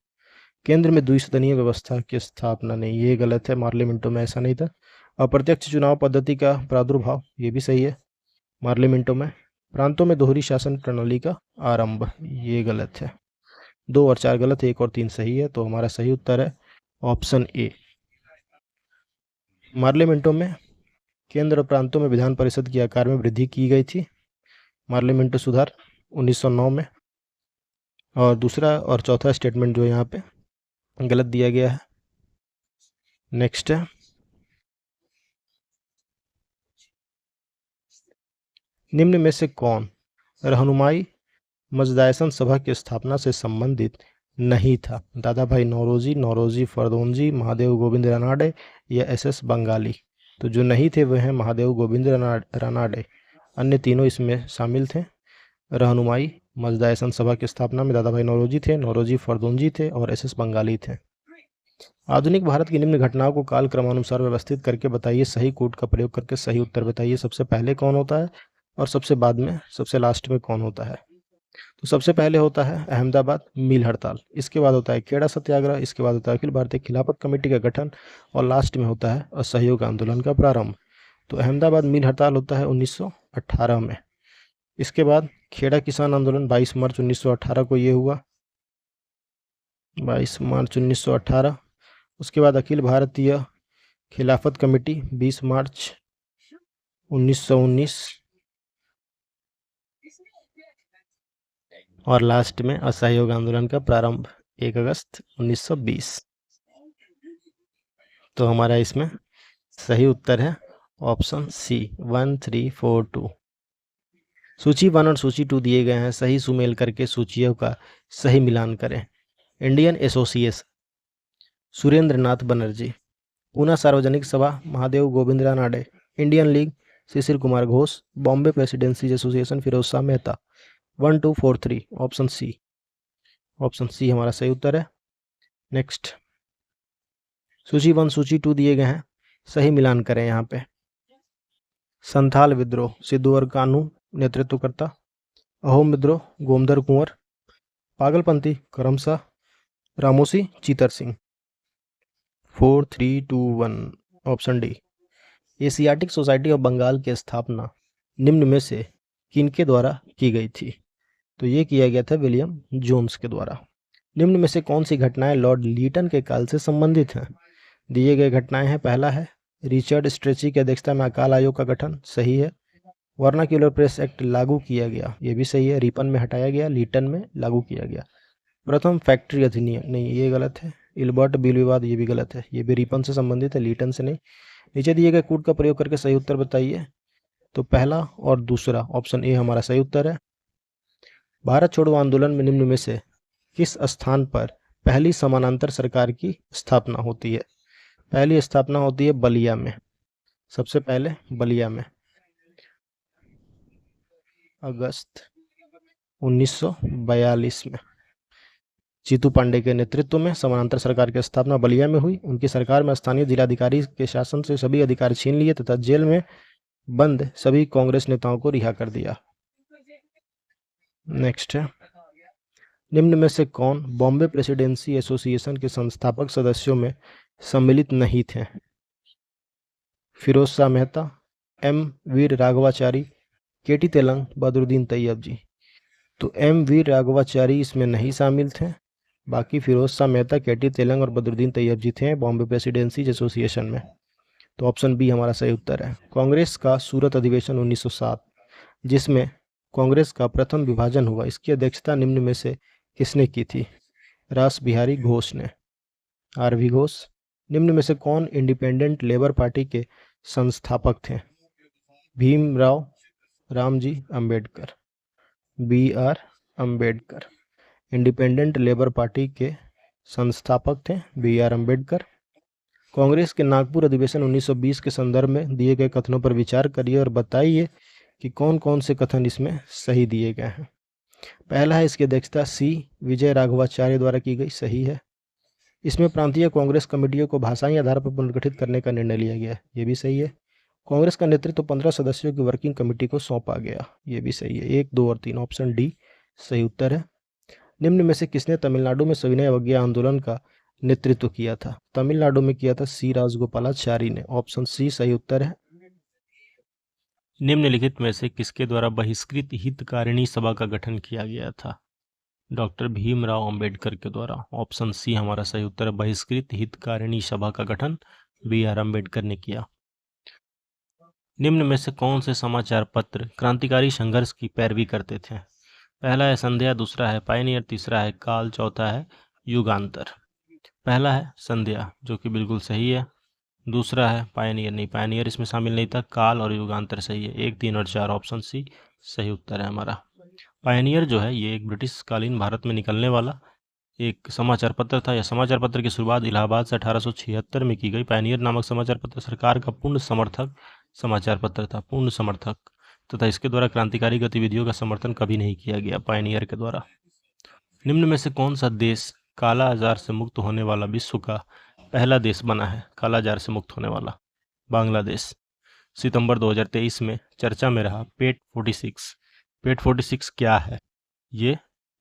केंद्र में द्विसदनीय व्यवस्था की स्थापना नहीं, ये गलत है, मार्ले मिंटो में ऐसा नहीं था। अप्रत्यक्ष चुनाव पद्धति का प्रादुर्भाव, ये भी सही है मार्ले मिंटो में। प्रांतों में दोहरी शासन प्रणाली का आरंभ, ये गलत है। 2 और 4 गलत है, 1 और 3 सही है। तो हमारा सही उत्तर है ऑप्शन ए। मार्ले मिंटो में केंद्र और प्रांतों में विधान परिषद के आकार में वृद्धि की गई थी, मार्ले मिंटो सुधार 1909 में। और दूसरा और चौथा स्टेटमेंट जो यहाँ पे गलत दिया गया है। नेक्स्ट है, निम्न में से कौन रहनुमाई मजदायसन सभा की स्थापना से संबंधित नहीं था? दादा भाई नौरोजी, नौरोजी फरदोंजी, महादेव गोविंद रानाडे या एसएस बंगाली। तो जो नहीं थे वह हैं महादेव गोविंद रानाडे, अन्य तीनों इसमें शामिल थे। रहनुमाई मजदायसन सभा की स्थापना में दादा भाई नौरोजी थे, नौरोजी फरदोंजी थे और एसएस बंगाली थे। आधुनिक भारत की निम्न घटनाओं को काल क्रमानुसार व्यवस्थित करके बताइए, सही कोड का प्रयोग करके सही उत्तर बताइए। सबसे पहले कौन होता है और सबसे बाद में, सबसे लास्ट में कौन होता है? तो सबसे पहले होता है अहमदाबाद मिल हड़ताल, इसके बाद होता है खेड़ा सत्याग्रह, इसके बाद होता है अखिल भारतीय खिलाफत कमेटी का गठन और लास्ट में होता है असहयोग आंदोलन का प्रारंभ। तो अहमदाबाद मिल हड़ताल होता है 1918 में। इसके बाद खेड़ा किसान आंदोलन 22 मार्च 1918 को ये हुआ, 22 मार्च 1918। उसके बाद अखिल भारतीय खिलाफत कमेटी 20 मार्च 1919 और लास्ट में असहयोग आंदोलन का प्रारंभ 1 अगस्त 1920। तो हमारा इसमें सही उत्तर है ऑप्शन सी 1342। सूची 1 और सूची 2 दिए गए हैं, सही सुमेल करके सूचियों का सही मिलान करें। Indian Association Surendra Nath Banerjee, Poona Sarvajanik Sabha Mahadev Govind Ranade, Indian League Shishir Kumar Ghosh, Bombay Presidency Association Firoz Shah Mehta. 1 2 4 3, option C, option C हमारा सही उत्तर है। नेक्स्ट, सूची 1 सूची 2 दिए गए हैं, सही मिलान करें यहाँ पे। संथाल विद्रोह सिद्धू और कानू नेतृत्वकर्ता, अहोम विद्रोह Gomdhar Konwar, Pagalpanthi Karamshah, Ramosi Chittur Singh. 4 3 2 1, option D. Asiatic Society of Bengal की स्थापना निम्न में से किनके द्वारा की गई थी? तो ये किया गया था विलियम जोन्स के द्वारा। निम्न में से कौन सी घटनाएं लॉर्ड लीटन के काल से संबंधित हैं? दिए गए घटनाएं हैं। पहला है रिचर्ड स्ट्रेची की अध्यक्षता में अकाल आयोग का गठन, सही है। वर्नाक्यूलर प्रेस एक्ट लागू किया गया, ये भी सही है। रिपन में हटाया गया, लीटन में लागू किया गया। प्रथम फैक्ट्री अधिनियम, नहीं ये गलत है। इल्बर्ट बिल विवाद, ये भी गलत है, ये भी रिपन से संबंधित है, लीटन से नहीं। नीचे दिए गए कूट का प्रयोग करके सही उत्तर बताइए। तो पहला और दूसरा, ऑप्शन ए हमारा सही उत्तर है। भारत छोड़ो आंदोलन में निम्न में से किस स्थान पर पहली समानांतर सरकार की स्थापना होती है? पहली स्थापना होती है बलिया में, सबसे पहले बलिया में, अगस्त 1942 में जीतू पांडे के नेतृत्व में समानांतर सरकार की स्थापना बलिया में हुई। उनकी सरकार में स्थानीय जिलाधिकारी के शासन से सभी अधिकार छीन लिए तथा जेल में बंद सभी कांग्रेस नेताओं को रिहा कर दिया। नेक्स्ट है, निम्न में से कौन बॉम्बे प्रेसिडेंसी एसोसिएशन के संस्थापक सदस्यों में सम्मिलित नहीं थे? फिरोज शाह मेहता, एम वीर राघवाचारी, केटी तेलंग, बदरुद्दीन तैयब जी। तो एम वीर राघवाचारी इसमें नहीं शामिल थे, बाकी फिरोज शाह मेहता, केटी तेलंग और बदरुद्दीन तैयब जी थे बॉम्बे प्रेसिडेंसी एसोसिएशन में। तो ऑप्शन बी हमारा सही उत्तर है। कांग्रेस का सूरत अधिवेशन 1907, जिसमें कांग्रेस का प्रथम विभाजन हुआ, इसकी अध्यक्षता निम्न में से किसने की थी? रास बिहारी घोष ने, आर.वी. घोष। निम्न में से कौन इंडिपेंडेंट लेबर पार्टी के संस्थापक थे? Bhimrao Ramji Ambedkar, B R. Ambedkar. Independent Labour Party के संस्थापक थे बी.आर. अंबेडकर। कांग्रेस के नागपुर अधिवेशन 1920 के संदर्भ में दिए गए कथनों पर विचार करिए और बताइए कि कौन कौन से कथन इसमें सही दिए गए हैं। पहला है, इसकी अध्यक्षता सी विजय राघवाचार्य द्वारा की गई, सही है। इसमें प्रांतीय कांग्रेस कमेटियों को भाषाई आधार पर पुनर्गठित करने का निर्णय लिया गया, ये भी सही है। कांग्रेस का नेतृत्व 15 सदस्यों की वर्किंग कमेटी को सौंपा गया, ये भी सही है। 1, 2 और 3, ऑप्शन डी सही उत्तर है। निम्न में से किसने तमिलनाडु में सविनय अवज्ञा आंदोलन का नेतृत्व किया था? तमिलनाडु में किया था सी राजगोपालाचारी ने, ऑप्शन सी सही उत्तर है। निम्नलिखित में से किसके द्वारा बहिष्कृत हितकारिणी सभा का गठन किया गया था? डॉक्टर भीमराव अंबेडकर के द्वारा, ऑप्शन सी हमारा सही उत्तर है। बहिष्कृत हितकारिणी सभा का गठन बी.आर. अंबेडकर ने किया। निम्न में से कौन से समाचार पत्र क्रांतिकारी संघर्ष की पैरवी करते थे? पहला है संध्या, दूसरा है पायनियर, तीसरा है काल, चौथा है युगांतर। पहला है संध्या, जो कि बिल्कुल सही है। दूसरा है पायनियर, नहीं पायनियर इसमें शामिल नहीं था। काल और युगांतर सही है। 1, 3 और 4, ऑप्शन सी सही उत्तर है हमारा। पायनियर जो है ये एक ब्रिटिश कालीन भारत में निकलने वाला एक समाचार पत्र था। यह समाचार पत्र की शुरुआत इलाहाबाद से 1876 में की गई। पायनियर नामक समाचार पत्र सरकार का पूर्ण समर्थक समाचार पत्र था, पूर्ण समर्थक, तथा इसके द्वारा क्रांतिकारी गतिविधियों का समर्थन कभी नहीं किया गया पायनियर के द्वारा। निम्न में से कौन सा देश काला आजार से मुक्त होने वाला विश्व का पहला देश बना है? काला आजार से मुक्त होने वाला बांग्लादेश। सितंबर 2023 में चर्चा में रहा पेट 46। पेट 46 क्या है? ये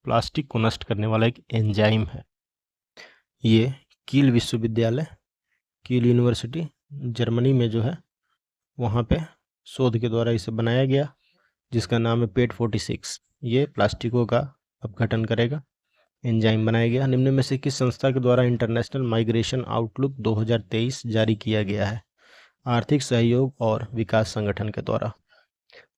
प्लास्टिक को नष्ट करने वाला एक एंजाइम है। ये कील विश्वविद्यालय, कील यूनिवर्सिटी जर्मनी में जो है वहाँ पे शोध के द्वारा इसे बनाया गया, जिसका नाम है पेट 46। ये प्लास्टिकों का अपघटन करेगा, एंजाइम बनाया गया। निम्न में से किस संस्था के द्वारा इंटरनेशनल माइग्रेशन आउटलुक 2023 जारी किया गया है? आर्थिक सहयोग और विकास संगठन के द्वारा।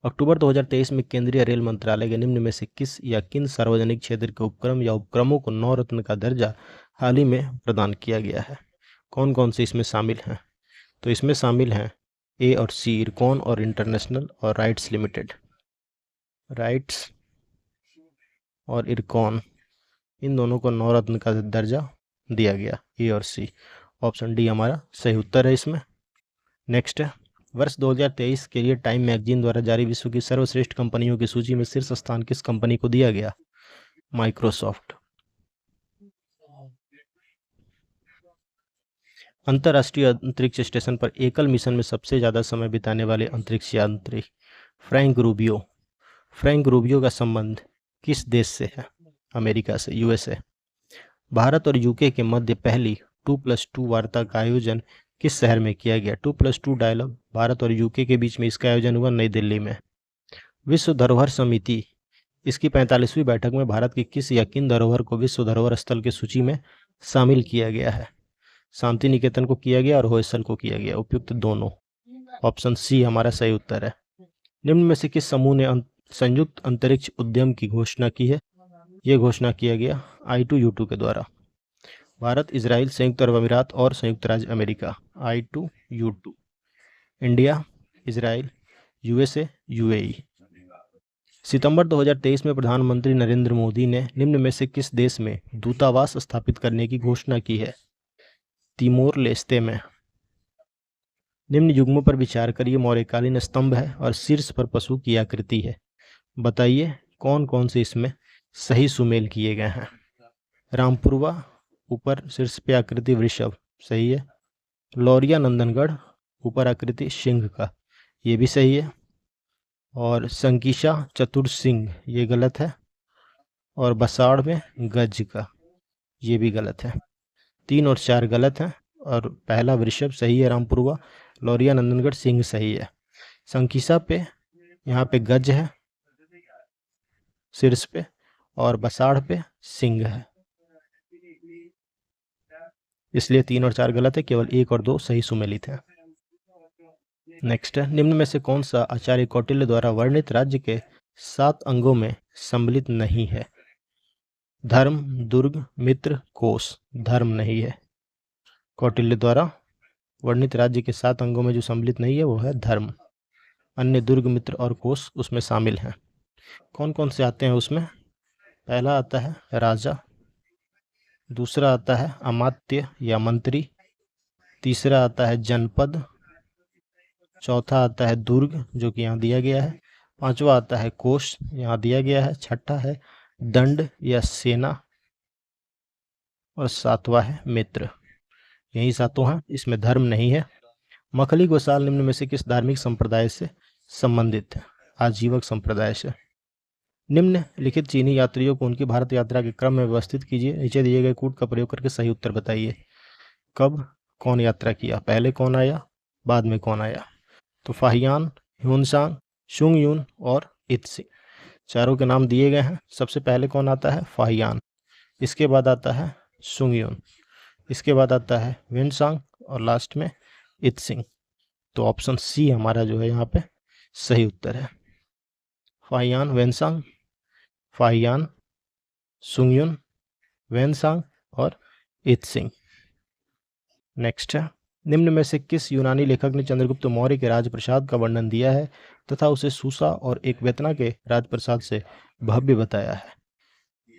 अक्टूबर 2023 में केंद्रीय रेल मंत्रालय के निम्न में से किस या किन सार्वजनिक क्षेत्र के उपक्रम या उपक्रमों को 9 रत्न का दर्जा हाल ही में प्रदान किया गया है? कौन कौन से इसमें शामिल हैं? तो इसमें शामिल हैं ए और सी, इरकॉन और इंटरनेशनल और राइट्स लिमिटेड। राइट्स और इरकॉन, इन दोनों को 9 रत्न का दर्जा दिया गया, ए और सी। ऑप्शन डी हमारा सही उत्तर है इसमें। नेक्स्ट है, वर्ष 2023 के लिए टाइम मैगजीन द्वारा जारी विश्व की सर्वश्रेष्ठ कंपनियों की सूची में शीर्ष स्थान किस कंपनी को दिया गया? माइक्रोसॉफ्ट। अंतर्राष्ट्रीय अंतरिक्ष स्टेशन पर एकल मिशन में सबसे ज़्यादा समय बिताने वाले अंतरिक्ष यात्री फ्रैंक रूबियो। फ्रैंक रूबियो का संबंध किस देश से है? अमेरिका से, यूएसए। भारत और यूके के मध्य पहली 2+2 वार्ता का आयोजन किस शहर में किया गया? 2+2 डायलॉग भारत और यूके के बीच में इसका आयोजन हुआ नई दिल्ली में। विश्व धरोहर समिति इसकी 45वीं बैठक में भारत की किस या किन धरोहर को विश्व धरोहर स्थल की सूची में शामिल किया गया है? शांति निकेतन को किया गया और होयसल को किया गया, उपयुक्त दोनों। ऑप्शन सी हमारा सही उत्तर है। निम्न में से किस समूह ने संयुक्त अंतरिक्ष उद्यम की घोषणा की है? यह घोषणा किया गया I2U2 के द्वारा। भारत, इजराइल, संयुक्त अरब अमीरात और संयुक्त राज्य America. I2U2। India, Israel, USA, UAE। सितंबर 2023 में प्रधानमंत्री नरेंद्र मोदी ने निम्न में से किस देश में दूतावास स्थापित करने की घोषणा की है? तिमोर लेस्ते में। निम्न युग्मों पर विचार करिए। मौर्यकालीन स्तंभ है और शीर्ष पर पशु की आकृति है। बताइए कौन कौन से इसमें सही सुमेल किए गए हैं? रामपुरवा, ऊपर शीर्ष पे आकृति वृषभ, सही है। लौरिया नंदनगढ़, ऊपर आकृति सिंह का, ये भी सही है। और संकीशा चतुर्सिंह, ये गलत है। और बसाड़ में गज का, ये भी गलत है। 3 और 4 गलत हैं और पहला वृषभ सही है। रामपुरवा, लौरिया नंदनगढ़, सिंह सही है। संकीशा पे यहाँ पे गज है शीर्ष पे और बसाड़ पे सिंह है, इसलिए 3 और 4 गलत है, केवल 1 और 2 सही सुमेलित है। नेक्स्ट है, निम्न में से कौन सा आचार्य कौटिल्य द्वारा वर्णित राज्य के 7 अंगों में सम्मिलित नहीं है? धर्म, दुर्ग, मित्र, कोश। धर्म नहीं है। कौटिल्य द्वारा वर्णित राज्य के 7 अंगों में जो सम्मिलित नहीं है वो है धर्म। अन्य दुर्ग, मित्र और कोश उसमें शामिल हैं। कौन कौन से आते हैं उसमें? पहला आता है राजा, दूसरा आता है अमात्य या मंत्री, तीसरा आता है जनपद, चौथा आता है दुर्ग जो कि यहाँ दिया गया है, पांचवा आता है कोश यहाँ दिया गया है, छठा है दंड या सेना और सातवां है मित्र। यही सातों हैं, इसमें धर्म नहीं है। मखली गोसाल निम्न में से किस धार्मिक संप्रदाय से संबंधित है? आजीवक संप्रदाय से। निम्न लिखित चीनी यात्रियों को उनकी भारत यात्रा के क्रम में व्यवस्थित कीजिए। नीचे दिए गए कूट का प्रयोग करके सही उत्तर बताइए। कब कौन यात्रा किया? पहले कौन आया, बाद में कौन आया? तो फाहियान, ह्यूनसांग, शुंगयुन और इत्सिंग, चारों के नाम दिए गए हैं। सबसे पहले कौन आता है? फाहियान, इसके बाद आता है शुंगयुन, इसके बाद आता है ह्यूनसांग और लास्ट में इत्सिंग। तो ऑप्शन सी हमारा जो है यहाँ पे सही उत्तर है। फाहियान, वेनसांग, फाहियान, शुंगयुन, वेनसांग और इत्सिंग। नेक्स्ट है, निम्न में से किस यूनानी लेखक ने चंद्रगुप्त मौर्य के राजप्रसाद का वर्णन दिया है तथा उसे सूसा और एक वेतना के राजप्रसाद से भव्य बताया है?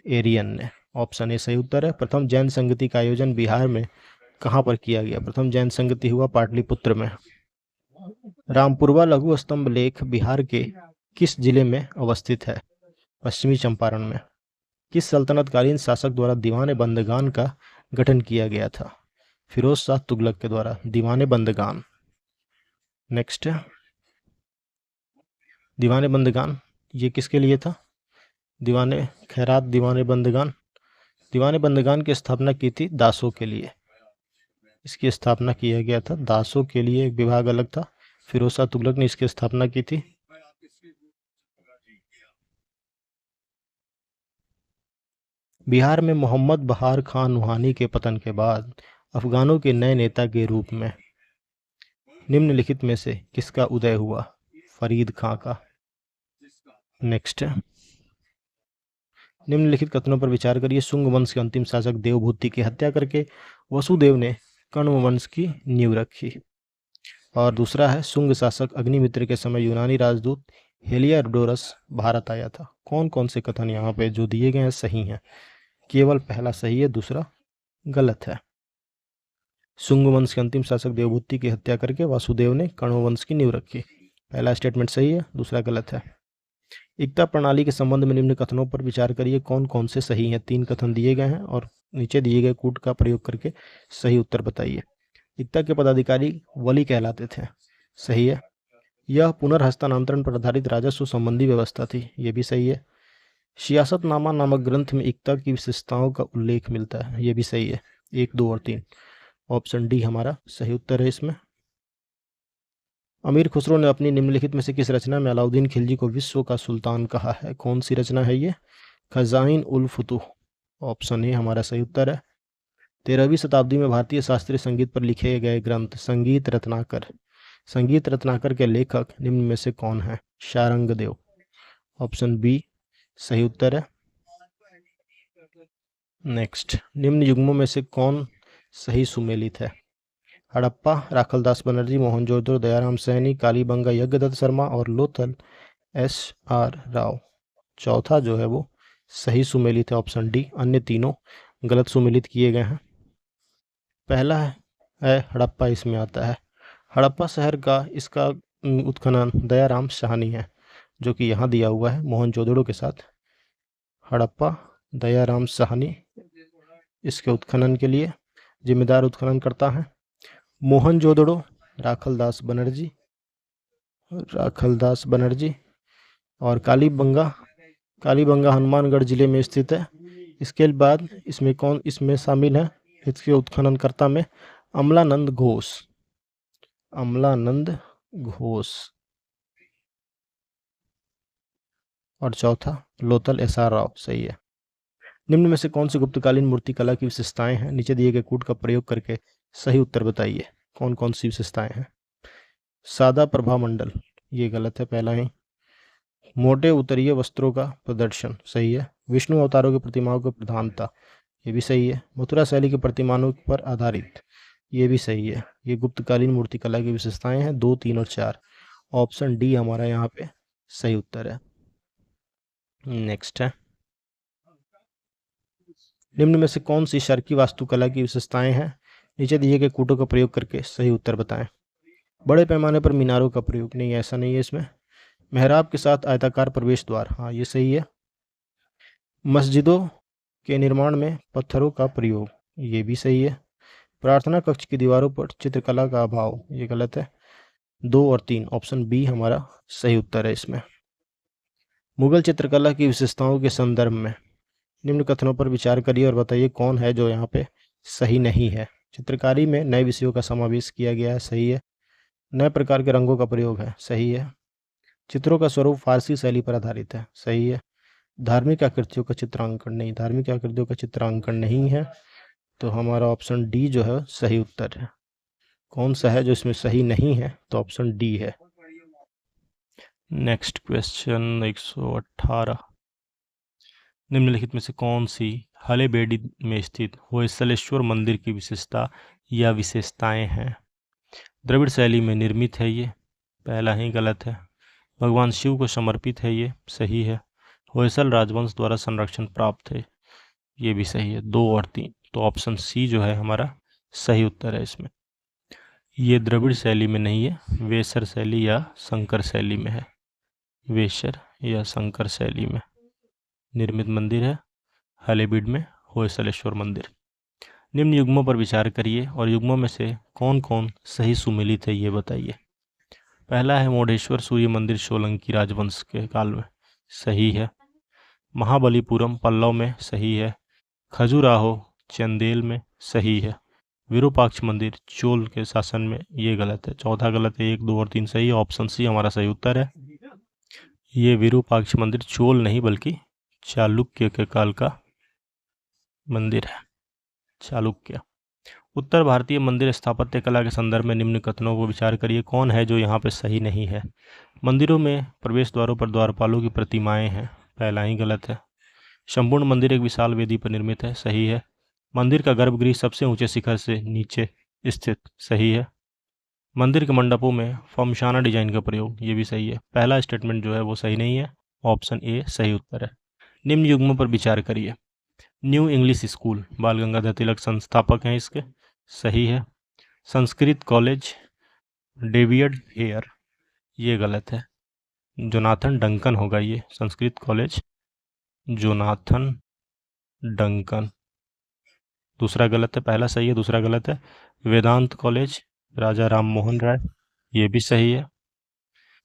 एरियन ने। ऑप्शन ए सही उत्तर है। प्रथम जैन संगति का आयोजन बिहार में कहाँ पर किया गया? प्रथम जैन संगति हुआ पाटलिपुत्र में। रामपुरवा लघु स्तंभ लेख बिहार के किस जिले में अवस्थित है? पश्चिमी चंपारण में। किस सल्तनतकालीन शासक द्वारा दीवाने बंदगान का गठन किया गया था? फिरोज शाह तुगलक के द्वारा दीवाने बंदगान। नेक्स्ट है, दीवाने बंदगान ये किसके लिए था? दीवाने खैरात, दीवाने बंदगान। दीवाने बंदगान की स्थापना की थी दासों के लिए, इसकी स्थापना किया गया था दासों के लिए, एक विभाग अलग था। फिरोज शाह तुगलक ने इसकी स्थापना की थी। बिहार में मोहम्मद बहार खान नुहानी के पतन के बाद अफगानों के नए नेता के रूप में निम्नलिखित में से किसका उदय हुआ? फरीद खां का। नेक्स्ट, निम्नलिखित कथनों पर विचार करिए। शुंग वंश के अंतिम शासक देवभूति की हत्या करके वसुदेव ने कण्व वंश की नींव रखी। और दूसरा है, शुंग शासक अग्निमित्र के समय यूनानी राजदूत हेलियोडोरस भारत आया था। कौन कौन से कथन यहाँ पे जो दिए गए हैं सही हैं? केवल पहला सही है, दूसरा गलत है। शुंग वंश के अंतिम शासक देवभूति की हत्या करके वासुदेव ने कण्व वंश की नींव रखी। पहला स्टेटमेंट सही है, दूसरा गलत है। एकता प्रणाली के संबंध में निम्न कथनों पर विचार करिए। कौन कौन से सही हैं? 3 कथन दिए गए हैं और नीचे दिए गए कूट का प्रयोग करके सही उत्तर बताइए। एकता के पदाधिकारी वली कहलाते थे, सही है। यह पुनर्हस्तांतरण पर आधारित राजस्व संबंधी व्यवस्था थी, यह भी सही है। सियासतनामा नामक ग्रंथ में एकता की विशेषताओं का उल्लेख मिलता है, यह भी सही है। 1, 2 और 3। ऑप्शन डी हमारा सही उत्तर है इसमें। अमीर खुसरो ने अपनी निम्नलिखित में से किस रचना में अलाउद्दीन खिलजी को विश्व का सुल्तान कहा है? कौन सी रचना है ये? खजाइन उल फुतूह, ऑप्शन ए हमारा सही उत्तर है। 13वीं शताब्दी में भारतीय शास्त्रीय संगीत पर लिखे गए ग्रंथ संगीत रत्नाकर, संगीत रत्नाकर के लेखक निम्न में से कौन है? शारंगदेव, ऑप्शन बी सही उत्तर है। नेक्स्ट, निम्न युग्मों में से कौन सही सुमेलित है? हड़प्पा राखलदास बनर्जी, मोहनजोदड़ो दयाराम सैनी, कालीबंगा यज्ञदत्त शर्मा और लोथल एस.आर. राव। चौथा जो है वो सही सुमेलित है, ऑप्शन डी। अन्य तीनों गलत सुमेलित किए गए हैं। पहला है हड़प्पा, इसमें आता है। हड़प्पा शहर का इसका उत्खनन दयाराम साहनी है, जो कि यहाँ दिया हुआ है मोहनजोदड़ो के साथ। हड़प्पा दयाराम साहनी इसके उत्खनन के लिए जिम्मेदार उत्खननकर्ता हैं। मोहनजोदड़ो राखलदास बनर्जी और कालीबंगा हनुमानगढ़ जिले में स्थित है। इसके बाद इसमें कौन इसमें शामिल है? इसके उत्खननकर्ता में अमलानंद घोष और चौथा लोथल एस.आर. राव। सही है। निम्न में से कौन सी गुप्तकालीन मूर्तिकला की विशेषताएं हैं? नीचे दिए गए कूट का प्रयोग करके सही उत्तर बताइए। कौन कौन सी विशेषताएं हैं? सादा प्रभा मंडल, ये गलत है पहला ही। मोटे उत्तरीय वस्त्रों का प्रदर्शन, सही है। विष्णु अवतारों की प्रतिमाओं की प्रधानता, ये भी सही है। मथुरा शैली की प्रतिमाओं पर आधारित, ये भी सही है। ये गुप्तकालीन मूर्तिकला की विशेषताएं हैं 2, 3 और 4। ऑप्शन डी हमारा यहाँ पे सही उत्तर है। नेक्स्ट है, निम्न में से कौन सी शर्की वास्तुकला की विशेषताएं हैं? नीचे दिए गए कूटों का प्रयोग करके सही उत्तर बताएं। बड़े पैमाने पर मीनारों का प्रयोग, नहीं ऐसा नहीं है इसमें। मेहराब के साथ आयताकार प्रवेश द्वार, हाँ ये सही है। मस्जिदों के निर्माण में पत्थरों का प्रयोग, ये भी सही है। प्रार्थना कक्ष की दीवारों पर चित्रकला का अभाव, ये गलत है। 2 और 3, ऑप्शन बी हमारा सही उत्तर है इसमें। मुगल चित्रकला की विशेषताओं के संदर्भ में निम्न कथनों पर विचार करिए और बताइए कौन है जो यहाँ पे सही नहीं है। चित्रकारी में नए विषयों का समावेश किया गया है, सही है। नए प्रकार के रंगों का प्रयोग है, सही है। चित्रों का स्वरूप फारसी शैली पर आधारित है, सही है। धार्मिक आकृतियों का चित्रांकन, नहीं, धार्मिक आकृतियों का चित्रांकन नहीं है, तो हमारा ऑप्शन डी जो है सही उत्तर है। कौन सा है जो इसमें सही नहीं है? तो ऑप्शन डी है। नेक्स्ट क्वेश्चन 118, निम्नलिखित में से कौन सी हलेबेडी में स्थित होयसलेश्वर मंदिर की विशेषता या विशेषताएं हैं? द्रविड़ शैली में निर्मित है, ये पहला ही गलत है। भगवान शिव को समर्पित है, ये सही है। होयसल राजवंश द्वारा संरक्षण प्राप्त है, ये भी सही है। 2 और 3, तो ऑप्शन सी जो है हमारा सही उत्तर है इसमें। ये द्रविड़ शैली में नहीं है, वेसर शैली या संकर शैली में है। वेसर या संकर शैली में निर्मित मंदिर है हलेबीड में होयसलेश्वर मंदिर। निम्न युग्मों पर विचार करिए और युग्मों में से कौन कौन सही सुमेलित है ये बताइए। पहला है मोढ़ेश्वर सूर्य मंदिर सोलंकी राजवंश के काल में, सही है। महाबलीपुरम पल्लव में, सही है। खजुराहो चंदेल में, सही है। विरूपाक्ष मंदिर चोल के शासन में, ये गलत है। चौथा गलत है, 1, 2 और 3 सही है। ऑप्शन सी हमारा सही उत्तर है। ये विरूपाक्ष मंदिर चोल नहीं बल्कि चालुक्य के काल का मंदिर है, चालुक्य। उत्तर भारतीय मंदिर स्थापत्य कला के संदर्भ में निम्न कथनों को विचार करिए। कौन है जो यहाँ पे सही नहीं है? मंदिरों में प्रवेश द्वारों पर द्वारपालों की प्रतिमाएं हैं, पहला ही गलत है। संपूर्ण मंदिर एक विशाल वेदी पर निर्मित है, सही है। मंदिर का गर्भगृह सबसे ऊंचे शिखर से नीचे स्थित, सही है। मंदिर के मंडपों में फमशाना डिजाइन का प्रयोग, ये भी सही है। पहला स्टेटमेंट जो है वो सही नहीं है, ऑप्शन ए सही उत्तर है। निम्न युग्मों पर विचार करिए। न्यू इंग्लिश स्कूल बाल गंगाधर तिलक संस्थापक हैं इसके, सही है। संस्कृत कॉलेज डेविड हेयर, ये गलत है। जोनाथन डंकन होगा ये, संस्कृत कॉलेज जोनाथन डंकन। दूसरा गलत है, पहला सही है, दूसरा गलत है। वेदांत कॉलेज राजा राम मोहन राय, ये भी सही है।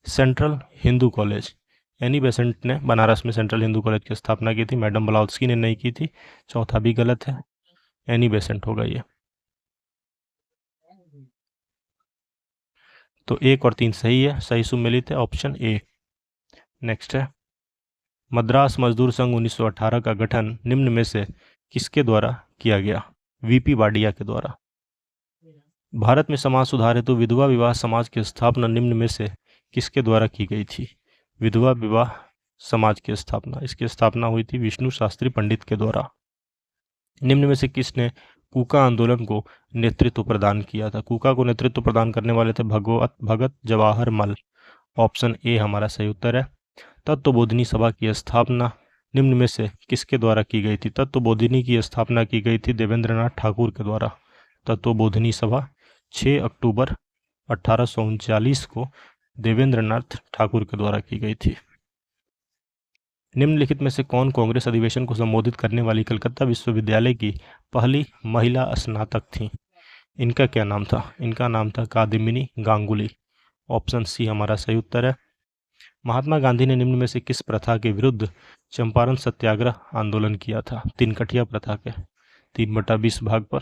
Central Hindu college Annie Besant ने बनारस में सेंट्रल हिंदू कॉलेज की स्थापना की थी, मैडम ब्लाउत्स्की ने नहीं की थी। चौथा भी गलत है, एनी बेसेंट होगा ये। तो 1 और 3 सही है, सही सुमेलित है ऑप्शन ए। नेक्स्ट है, मद्रास मजदूर संघ 1918 का गठन निम्न में से किसके द्वारा किया गया? वीपी वाडिया के द्वारा। भारत में समाज सुधार हेतु विधवा विवाह समाज की स्थापना निम्न में से किसके द्वारा की गई थी? विधवा विवाह समाज की स्थापना, इसकी स्थापना हुई थी विष्णु शास्त्री पंडित के द्वारा। निम्न में से किसने कूका आंदोलन को नेतृत्व प्रदान किया था? कूका को नेतृत्व प्रदान करने वाले थे भगत जवाहर मल। ऑप्शन ए हमारा सही उत्तर है। तत्वबोधिनी सभा की स्थापना निम्न में से किसके द्वारा की गई थी? तत्वबोधिनी की स्थापना की गई थी देवेंद्रनाथ ठाकुर के द्वारा। तत्वबोधिनी सभा 6 अक्टूबर 1839 को देवेंद्रनाथ ठाकुर के द्वारा की गई थी। निम्नलिखित में से कौन कांग्रेस अधिवेशन को संबोधित करने वाली कलकत्ता विश्वविद्यालय की पहली महिला स्नातक थी? इनका क्या नाम था? इनका नाम था कादम्बिनी गांगुली। ऑप्शन सी हमारा सही उत्तर है। महात्मा गांधी ने निम्न में से किस प्रथा के विरुद्ध चंपारण सत्याग्रह आंदोलन किया था? तिनकठिया प्रथा के 3/20 भाग पर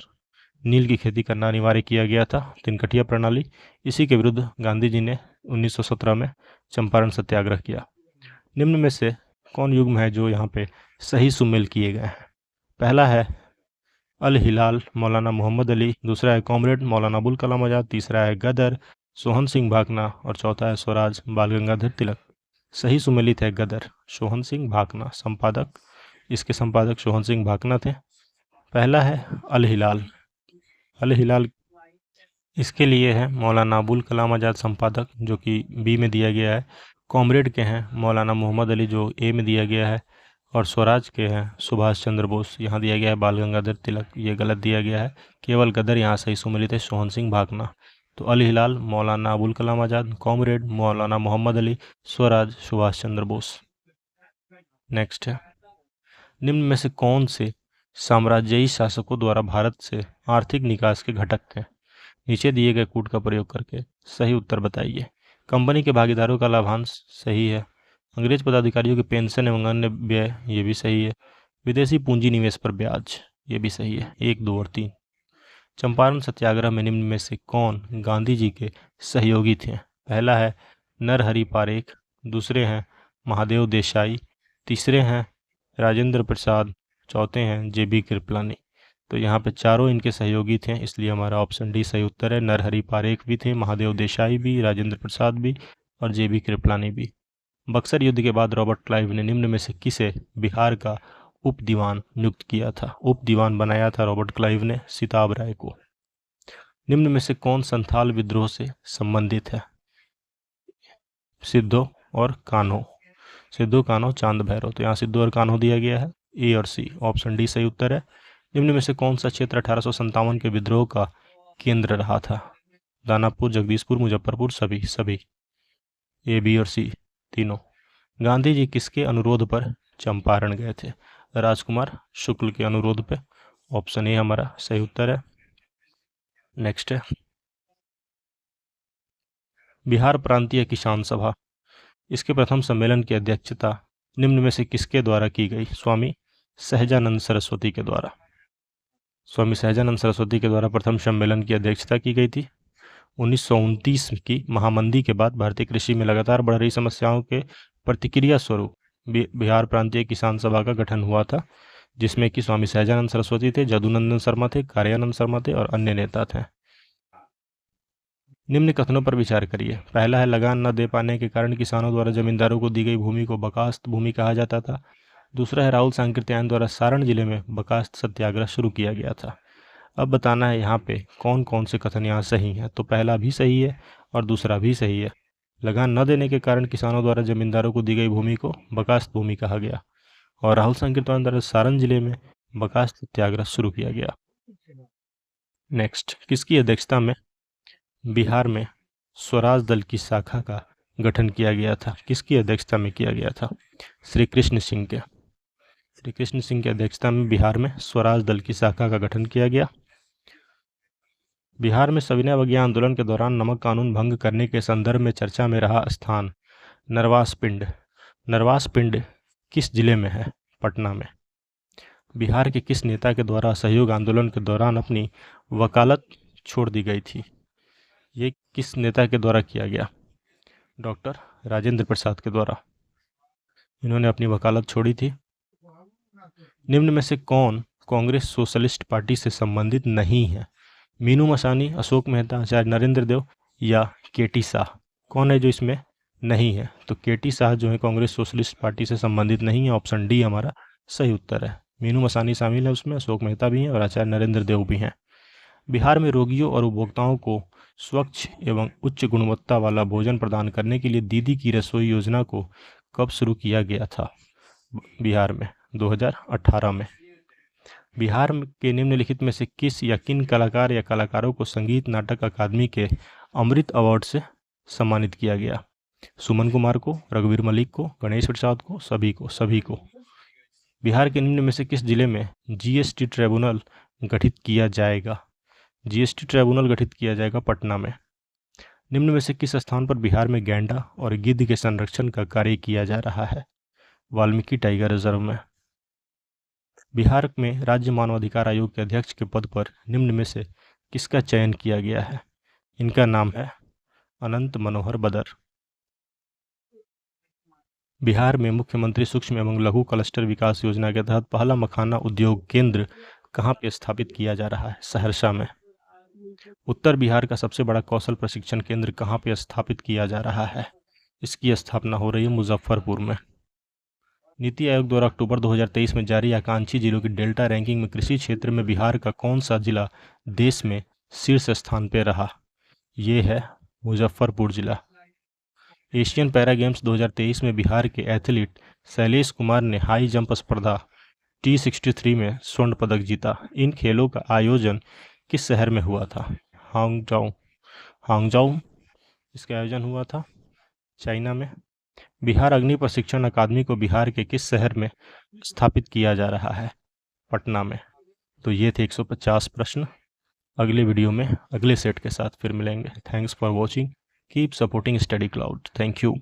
नील की खेती करना अनिवार्य किया गया था, तिनकठिया प्रणाली। इसी के विरुद्ध गांधी जी ने 1917 में चंपारण सत्याग्रह किया। निम्न में से कौन युग्म है जो यहाँ पे सही सुमेल किए गए हैं? पहला है अल हिलाल मौलाना मोहम्मद अली, दूसरा है कॉमरेड मौलाना अबुल कलाम आजाद, तीसरा है गदर सोहन सिंह भाकना और चौथा है स्वराज बाल गंगाधर तिलक। सही सुमेलित है गदर सोहन सिंह भाकना। संपादक, इसके संपादक सोहन सिंह भाकना थे। पहला है अल हिलाल, अल हिलाल इसके लिए है मौलाना अबुल कलाम आजाद संपादक, जो कि बी में दिया गया है। कॉमरेड के हैं मौलाना मोहम्मद अली, जो ए में दिया गया है। और स्वराज के हैं सुभाष चंद्र बोस, यहाँ दिया गया है बाल गंगाधर तिलक, ये गलत दिया गया है। केवल गदर यहाँ सही सुमेलित है सोहन सिंह भाकना। तो अल हिलाल मौलाना अबुल कलाम आजाद, कॉमरेड मौलाना मोहम्मद अली, स्वराज सुभाष चंद्र बोस। नेक्स्ट है, निम्न में से कौन से साम्राज्यी शासकों द्वारा भारत से आर्थिक निकास के घटक थे? नीचे दिए गए कूट का प्रयोग करके सही उत्तर बताइए। कंपनी के भागीदारों का लाभांश सही है। अंग्रेज पदाधिकारियों के पेंशन एवं अन्य व्यय, ये भी सही है। विदेशी पूंजी निवेश पर ब्याज, ये भी सही है। 1, 2 और 3। चंपारण सत्याग्रह में निम्न में से कौन गांधी जी के सहयोगी थे? पहला है नरहरि पारेख, दूसरे हैं महादेव देसाई, तीसरे हैं राजेंद्र प्रसाद, चौथे हैं जेबी कृपलानी। तो यहाँ पे चारों इनके सहयोगी थे, इसलिए हमारा ऑप्शन डी सही उत्तर है। नरहरि पारेख भी थे, महादेव देसाई भी, राजेंद्र प्रसाद भी और जेबी कृपलानी भी। बक्सर युद्ध के बाद रॉबर्ट क्लाइव ने निम्न में से किसे बिहार का उप दीवान नियुक्त किया था? उप दीवान बनाया था रॉबर्ट क्लाइव ने सिताब राय को। निम्न में से कौन संथाल विद्रोह से संबंधित है? सिद्धो और कान्हो, सिद्धो कान्हो चांद भैरव। तो यहाँ सिद्धो और कान्हो दिया गया है। ए और सी, ऑप्शन डी सही उत्तर है। निम्न में से कौन सा क्षेत्र 1857 के विद्रोह का केंद्र रहा था? दानापुर, जगदीशपुर, मुजफ्फरपुर, सभी। ए, बी और सी तीनों। गांधी जी किसके अनुरोध पर चंपारण गए थे? राजकुमार शुक्ल के अनुरोध पे। ऑप्शन ए हमारा सही उत्तर है। नेक्स्ट है, बिहार प्रांतीय किसान सभा, इसके प्रथम सम्मेलन की अध्यक्षता निम्न में से किसके द्वारा की गई? स्वामी सहजानंद सरस्वती के द्वारा। स्वामी सहजानंद सरस्वती के द्वारा प्रथम सम्मेलन की अध्यक्षता की गई थी। 1929 की महामंदी के बाद भारतीय कृषि में लगातार बढ़ रही समस्याओं के प्रतिक्रिया स्वरूप बिहार प्रांतीय किसान सभा का गठन हुआ था, जिसमें कि स्वामी सहजानंद सरस्वती थे, जदुनंदन शर्मा थे, कार्यानंद शर्मा थे और अन्य नेता थे। निम्न कथनों पर विचार करिए। पहला है लगान न दे पाने के कारण किसानों द्वारा जमींदारों को दी गई भूमि को बकास्त भूमि कहा जाता था। दूसरा है राहुल सांकृत्यायन द्वारा सारण जिले में बकास्त सत्याग्रह शुरू किया गया था। अब बताना है यहाँ पे कौन कौन से कथन यहाँ सही हैं। तो पहला भी सही है और दूसरा भी सही है। लगान न देने के कारण किसानों द्वारा जमींदारों को दी गई भूमि को बकास्त भूमि कहा गया और राहुल सांकृत्यायन द्वारा सारण जिले में बकास्त सत्याग्रह शुरू किया गया। नेक्स्ट, किसकी अध्यक्षता में बिहार में स्वराज दल की शाखा का गठन किया गया था? किसकी अध्यक्षता में किया गया था? श्री कृष्ण सिंह की अध्यक्षता में बिहार में स्वराज दल की शाखा का गठन किया गया। बिहार में सविनय अवज्ञा आंदोलन के दौरान नमक कानून भंग करने के संदर्भ में चर्चा में रहा स्थान नरवास पिंड किस जिले में है? पटना में। बिहार के किस नेता के द्वारा असहयोग आंदोलन के दौरान अपनी वकालत छोड़ दी गई थी? ये किस नेता के द्वारा किया गया? डॉक्टर राजेंद्र प्रसाद के द्वारा। इन्होंने अपनी वकालत छोड़ी थी। निम्न में से कौन कांग्रेस सोशलिस्ट पार्टी से संबंधित नहीं है? मीनू मसानी, अशोक मेहता, आचार्य नरेंद्र देव या केटी शाह? कौन है जो इसमें नहीं है? तो केटी शाह जो है कांग्रेस सोशलिस्ट पार्टी से संबंधित नहीं है। ऑप्शन डी हमारा सही उत्तर है। मीनू मसानी शामिल है उसमें, अशोक मेहता भी हैं और आचार्य नरेंद्र देव भी हैं। बिहार में रोगियों और उपभोक्ताओं को स्वच्छ एवं उच्च गुणवत्ता वाला भोजन प्रदान करने के लिए दीदी की रसोई योजना को कब शुरू किया गया था? बिहार में 2018 में। बिहार के निम्नलिखित में से किस या किन कलाकार या कलाकारों को संगीत नाटक अकादमी के अमृत अवार्ड से सम्मानित किया गया? सुमन कुमार को, रघुवीर मलिक को, गणेश प्रसाद को, सभी को। बिहार के निम्न में से किस जिले में जीएसटी ट्रिब्यूनल गठित किया जाएगा? जीएसटी ट्रिब्यूनल गठित किया जाएगा पटना में। निम्न में से किस स्थान पर बिहार में गैंडा और गिद्ध के संरक्षण का कार्य किया जा रहा है? वाल्मीकि टाइगर रिजर्व में। बिहार में राज्य मानवाधिकार आयोग के अध्यक्ष के पद पर निम्न में से किसका चयन किया गया है? इनका नाम है अनंत मनोहर बदर। बिहार में मुख्यमंत्री सूक्ष्म एवं लघु क्लस्टर विकास योजना के तहत पहला मखाना उद्योग केंद्र कहाँ पे स्थापित किया जा रहा है? सहरसा में। उत्तर बिहार का सबसे बड़ा कौशल प्रशिक्षण केंद्र कहाँ पे स्थापित किया जा रहा है? इसकी स्थापना हो रही है मुजफ्फरपुर में। नीति आयोग द्वारा अक्टूबर 2023 में जारी आकांक्षी जिलों की डेल्टा रैंकिंग में कृषि क्षेत्र में बिहार का कौन सा जिला देश में शीर्ष स्थान पर रहा? ये है मुजफ्फरपुर जिला। एशियन पैरा गेम्स 2023 में बिहार के एथलीट शैलेश कुमार ने हाई जंप स्पर्धा T63 में स्वर्ण पदक जीता। इन खेलों का आयोजन किस शहर में हुआ था? हांगझाऊ इसका आयोजन हुआ था चाइना में। बिहार अग्नि प्रशिक्षण अकादमी को बिहार के किस शहर में स्थापित किया जा रहा है? पटना में। तो ये थे 150 प्रश्न। अगले वीडियो में अगले सेट के साथ फिर मिलेंगे। Thanks for watching. Keep supporting study cloud. Thank you.